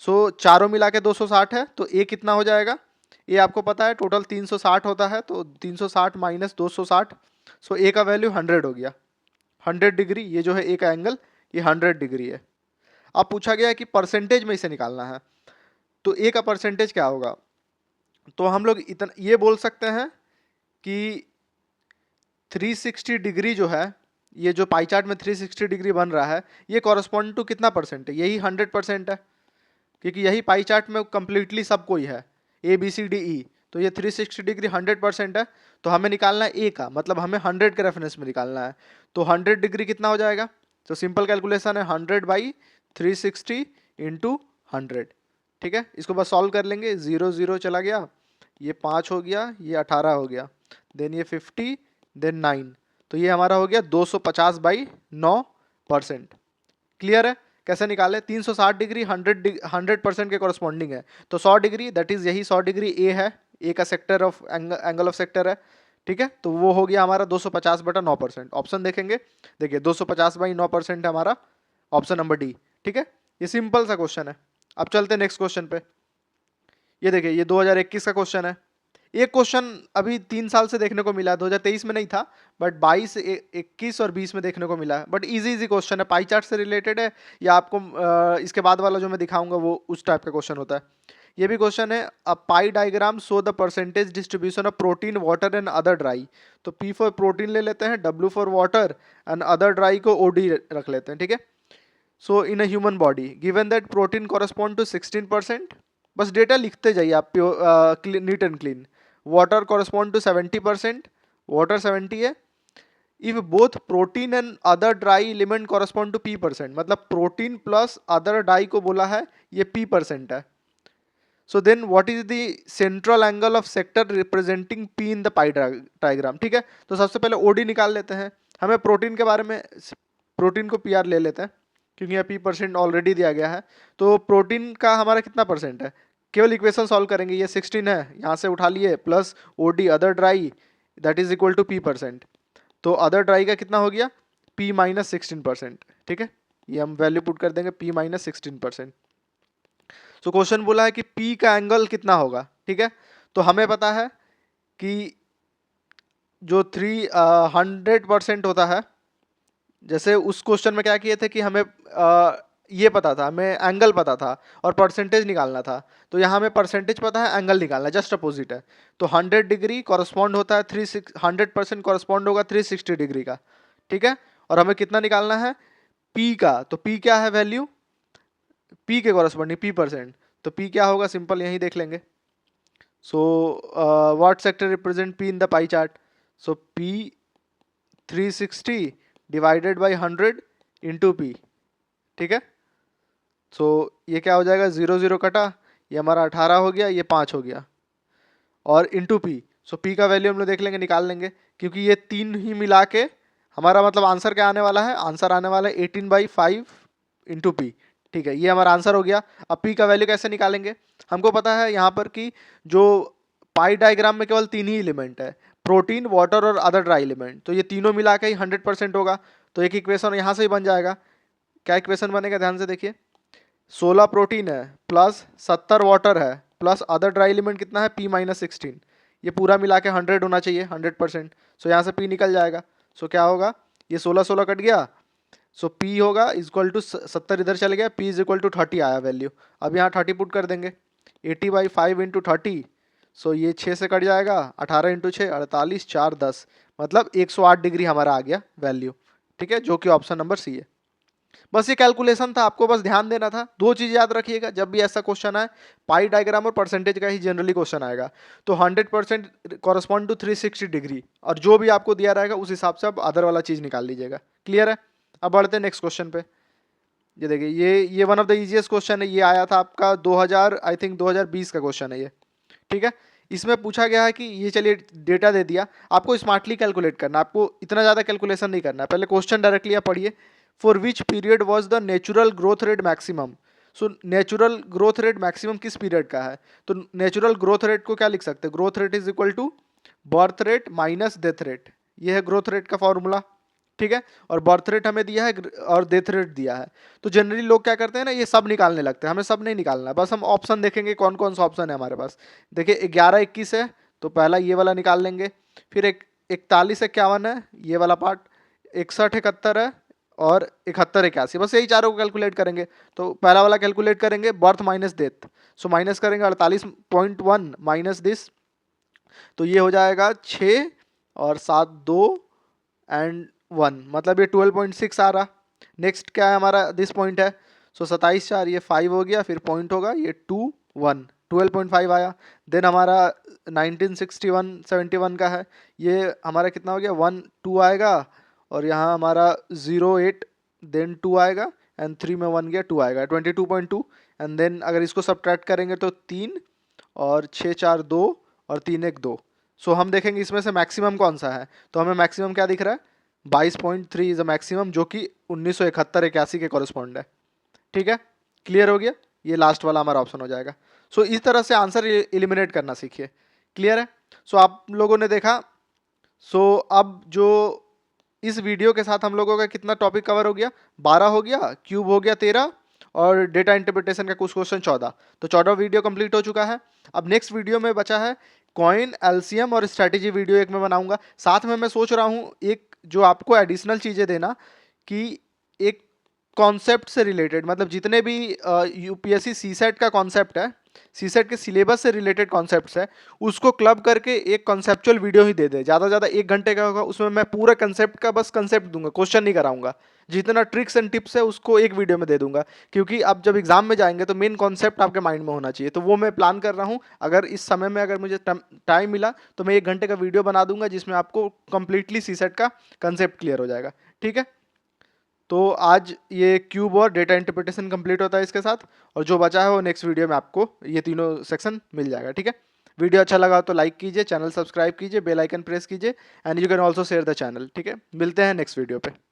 सो चारों मिला के 260 है, तो ए कितना हो जाएगा, ये आपको पता है टोटल 360 होता है, तो 360 माइनस 260, सो ए का वैल्यू 100 हो गया, 100 डिग्री। ये जो है ए का एंगल ये 100 डिग्री है। अब पूछा गया है कि परसेंटेज में इसे निकालना है, तो ए का परसेंटेज क्या होगा, तो हम लोग इतना ये बोल सकते हैं कि 360 डिग्री जो है, ये जो पाई चार्ट में 360 डिग्री बन रहा है, ये कॉरस्पॉन्ड टू कितना परसेंट है, यही 100% है, क्योंकि यही पाई चार्ट में कंप्लीटली सब कोई है, ए बी सी डी ई। तो ये 360 डिग्री 100% है, तो हमें निकालना है ए का, मतलब हमें 100 के रेफरेंस में निकालना है। तो 100 डिग्री कितना हो जाएगा, तो सिंपल कैलकुलेशन है 100 बाई 360 इंटू 100। ठीक है, इसको बस सॉल्व कर लेंगे, 0 0 चला गया, ये 5 हो गया, ये 18 हो गया, देन ये 50, देन 9, तो ये हमारा हो गया 250 बाई 9%। क्लियर है, कैसे निकाले, 360 डिग्री 100% के कॉरस्पॉन्डिंग है, तो 100 डिग्री दैट इज यही 100 डिग्री ए है, ए का sector of angle of sector है। ठीक है, तो वो हो गया हमारा 250 बटा 9%। ऑप्शन देखेंगे, देखिए 250 बाई 9% है हमारा ऑप्शन नंबर डी। ठीक है, ये सिंपल सा क्वेश्चन है। अब चलते हैं नेक्स्ट क्वेश्चन पे। ये देखिए ये 2021 का क्वेश्चन है। एक क्वेश्चन अभी 3 साल से देखने को मिला है, 2023 में नहीं था, बट 22 21 और 20 में देखने को मिला है। बट इजी इजी क्वेश्चन है, पाई चार्ट से रिलेटेड है, या आपको इसके बाद वाला जो मैं दिखाऊंगा वो उस टाइप का क्वेश्चन होता है ये भी क्वेश्चन है, a pie diagram show the percentage distribution of protein water and other dry. तो पी फॉर प्रोटीन ले लेते हैं, W for water and other dry को ओडी रख लेते हैं, ठीक है। So in a human body given that protein correspond to 16%, बस डेटा लिखते जाइए आप, pure neat and clean. Water correspond to 70%, water 70 है। If both protein and other dry element correspond to P%, मतलब प्रोटीन प्लस अदर डाई को बोला है ये P% है। So then what is the central angle of sector representing P in the pie diagram, ठीक है। तो सबसे पहले ओडी निकाल लेते हैं। हमें प्रोटीन के बारे में, प्रोटीन को PR ले लेते हैं क्योंकि यहाँ P% ऑलरेडी दिया गया है। तो प्रोटीन का हमारा कितना परसेंट है, केवल इक्वेशन सॉल्व करेंगे, ये 16 है, यहाँ से उठा लिए, प्लस ओडी other dry that is equal to P%। तो अदर ड्राई का कितना हो गया, P-16%, ठीक है। ये हम वैल्यू पुट कर देंगे P-16%। सो क्वेश्चन बोला है कि P का एंगल कितना होगा, ठीक है। तो हमें पता है कि जो 300% होता है, जैसे उस क्वेश्चन में क्या किए थे कि हमें ये पता था, हमें एंगल पता था और परसेंटेज निकालना था। तो यहाँ हमें परसेंटेज पता है, एंगल निकालना, जस्ट अपोजिट है। तो 100 डिग्री कॉरस्पॉन्ड होता है 100% कॉरस्पॉन्ड होगा 360 डिग्री का, ठीक है। और हमें कितना निकालना है, P का। तो P क्या है वैल्यू, P के कॉरस्पॉन्डिंग P%। तो P क्या होगा, सिंपल यहीं देख लेंगे। So what sector represent P in the pie chart. So P 360 divided by 100 into P, ठीक है। सो ये क्या हो जाएगा, 0 0 कटा, ये हमारा 18 हो गया, ये 5 हो गया, और इंटू P। सो P का वैल्यू हम लोग देख लेंगे, निकाल लेंगे, क्योंकि ये तीन ही मिला के हमारा मतलब आंसर क्या आने वाला है, आंसर आने वाला है 18/5 इंटू P, ठीक है। ये हमारा आंसर हो गया। अब P का वैल्यू कैसे निकालेंगे, हमको पता है यहाँ पर कि जो पाई डायग्राम में केवल तीन ही एलिमेंट है, प्रोटीन, वाटर और अदर ड्राई एलिमेंट। तो ये तीनों मिला के ही 100% होगा। तो एक इक्वेशन यहाँ से ही बन जाएगा। क्या इक्वेशन बनेगा, ध्यान से देखिए, 16 प्रोटीन है प्लस 70 वाटर है प्लस अदर ड्राई एलिमेंट कितना है, P-16। ये पूरा मिला के 100 होना चाहिए, 100%। सो यहाँ से P निकल जाएगा। सो क्या होगा, ये 16 16 कट गया, सो P होगा इक्वल टू 70, इधर चल गया, P इज इक्वल टू 30 आया वैल्यू। अब यहाँ 30 पुट कर देंगे, 80/5 इंटू 30। सो ये 6 से कट जाएगा, 18 इंटू 6 48, 4 10, मतलब 108 डिग्री हमारा आ गया वैल्यू, ठीक है, जो कि ऑप्शन नंबर सी है। बस ये कैलकुलेशन था, आपको बस ध्यान देना था। दो चीज याद रखिएगा, जब भी ऐसा क्वेश्चन आए, पाई डायग्राम और परसेंटेज का ही जनरली क्वेश्चन आएगा। तो 100% कॉरस्पॉन्ड टू 360 डिग्री, और जो भी आपको दिया रहेगा उस हिसाब से आप अदर वाला चीज निकाल लीजिएगा। क्लियर है। अब बढ़ते हैं नेक्स्ट क्वेश्चन पे। ये देखिए, ये one of the easiest question है। ये आया था आपका 2000, आई थिंक 2020 का क्वेश्चन है ये, ठीक है। इसमें पूछा गया है कि ये, चलिए डेटा दे दिया, आपको स्मार्टली कैलकुलेट करना, आपको इतना ज़्यादा कैलकुलेशन नहीं करना है। पहले क्वेश्चन डायरेक्टली आप पढ़िए। For which period was the natural growth rate maximum. So natural growth rate maximum किस पीरियड का है, तो नेचुरल ग्रोथ रेट को क्या लिख सकते हैं, growth rate is equal to birth rate minus death rate. ये है ग्रोथ रेट का फॉर्मूला, ठीक है। और बर्थ रेट हमें दिया है और डेथ रेट दिया है। तो जनरली लोग क्या करते हैं ना, ये सब निकालने लगते हैं। हमें सब नहीं निकालना है, बस हम ऑप्शन देखेंगे कौन कौन सा ऑप्शन है हमारे पास। देखिए 11 21 है, तो पहला ये वाला निकाल लेंगे। फिर 41 51 है, ये वाला पार्ट। 61 71 है, और 71 81, बस यही चारों को कैलकुलेट करेंगे। तो पहला वाला कैलकुलेट करेंगे, birth minus death. So minus करेंगे 48.1 माइनस दिस, तो ये हो जाएगा 6 और 7 2 एंड 1, मतलब ये 12.6 आ रहा। नेक्स्ट क्या है हमारा, दिस पॉइंट है। सो 27 4, ये 5 हो गया, फिर पॉइंट होगा ये 2 1, 12.5 आया। देन हमारा 1961 71 का है, ये हमारा कितना हो गया, 1 2 आएगा, और यहाँ हमारा 08 देन 2 आएगा, एंड 3 में 1 गया, 2 आएगा, 22.2। एंड देन अगर इसको सब्ट्रैक्ट करेंगे तो 3 और 6 4 2 और 3 1 2। सो हम देखेंगे इसमें से मैक्सिमम कौन सा है। तो हमें मैक्सिमम क्या दिख रहा है, 22.3 इज अ मैक्सिमम, जो कि 1971 81 के कॉरेस्पॉन्ड है, ठीक है। क्लियर हो गया, ये लास्ट वाला हमारा ऑप्शन हो जाएगा। सो इस तरह से आंसर एलिमिनेट करना सीखिए। क्लियर है। सो आप लोगों ने देखा। सो अब जो इस वीडियो के साथ हम लोगों का कितना टॉपिक कवर हो गया, 12 हो गया, क्यूब हो गया 13, और डेटा इंटरप्रिटेशन का कुछ क्वेश्चन 14। तो 14 वीडियो कंप्लीट हो चुका है। अब नेक्स्ट वीडियो में बचा है कॉइन, एलसीएम और स्ट्रैटेजी वीडियो एक मैं बनाऊंगा। साथ में मैं सोच रहा हूँ एक जो आपको एडिशनल चीज़ें देना, कि एक कॉन्सेप्ट से रिलेटेड, मतलब जितने भी यूपीएससी सीसेट का कॉन्सेप्ट है सीसेट के सिलेबस से रिलेटेड कॉन्सेप्ट्स है उसको क्लब करके एक कॉन्सेप्चुअल वीडियो ही दे दे, ज़्यादा से ज़्यादा 1 घंटे का होगा, उसमें मैं पूरा कंसेप्ट का बस कंसेप्ट दूंगा, क्वेश्चन नहीं कराऊंगा। जितना ट्रिक्स एंड टिप्स है उसको एक वीडियो में दे दूंगा, क्योंकि आप जब एग्जाम में जाएंगे तो मेन कॉन्सेप्ट आपके माइंड में होना चाहिए। तो वो मैं प्लान कर रहा हूँ, अगर इस समय में अगर मुझे टाइम मिला तो मैं 1 घंटे का वीडियो बना दूंगा जिसमें आपको कंप्लीटली सीसेट का कंसेप्ट क्लियर हो जाएगा। ठीक है, तो आज ये क्यूब और डेटा इंटरप्रिटेशन कंप्लीट होता है इसके साथ, और जो बचा है वो नेक्स्ट वीडियो में आपको ये तीनों सेक्शन मिल जाएगा। ठीक है, वीडियो अच्छा लगा तो लाइक कीजिए, चैनल सब्सक्राइब कीजिए, बेल आइकन प्रेस कीजिए, and you can also share the channel. ठीक है, मिलते हैं नेक्स्ट वीडियो पे।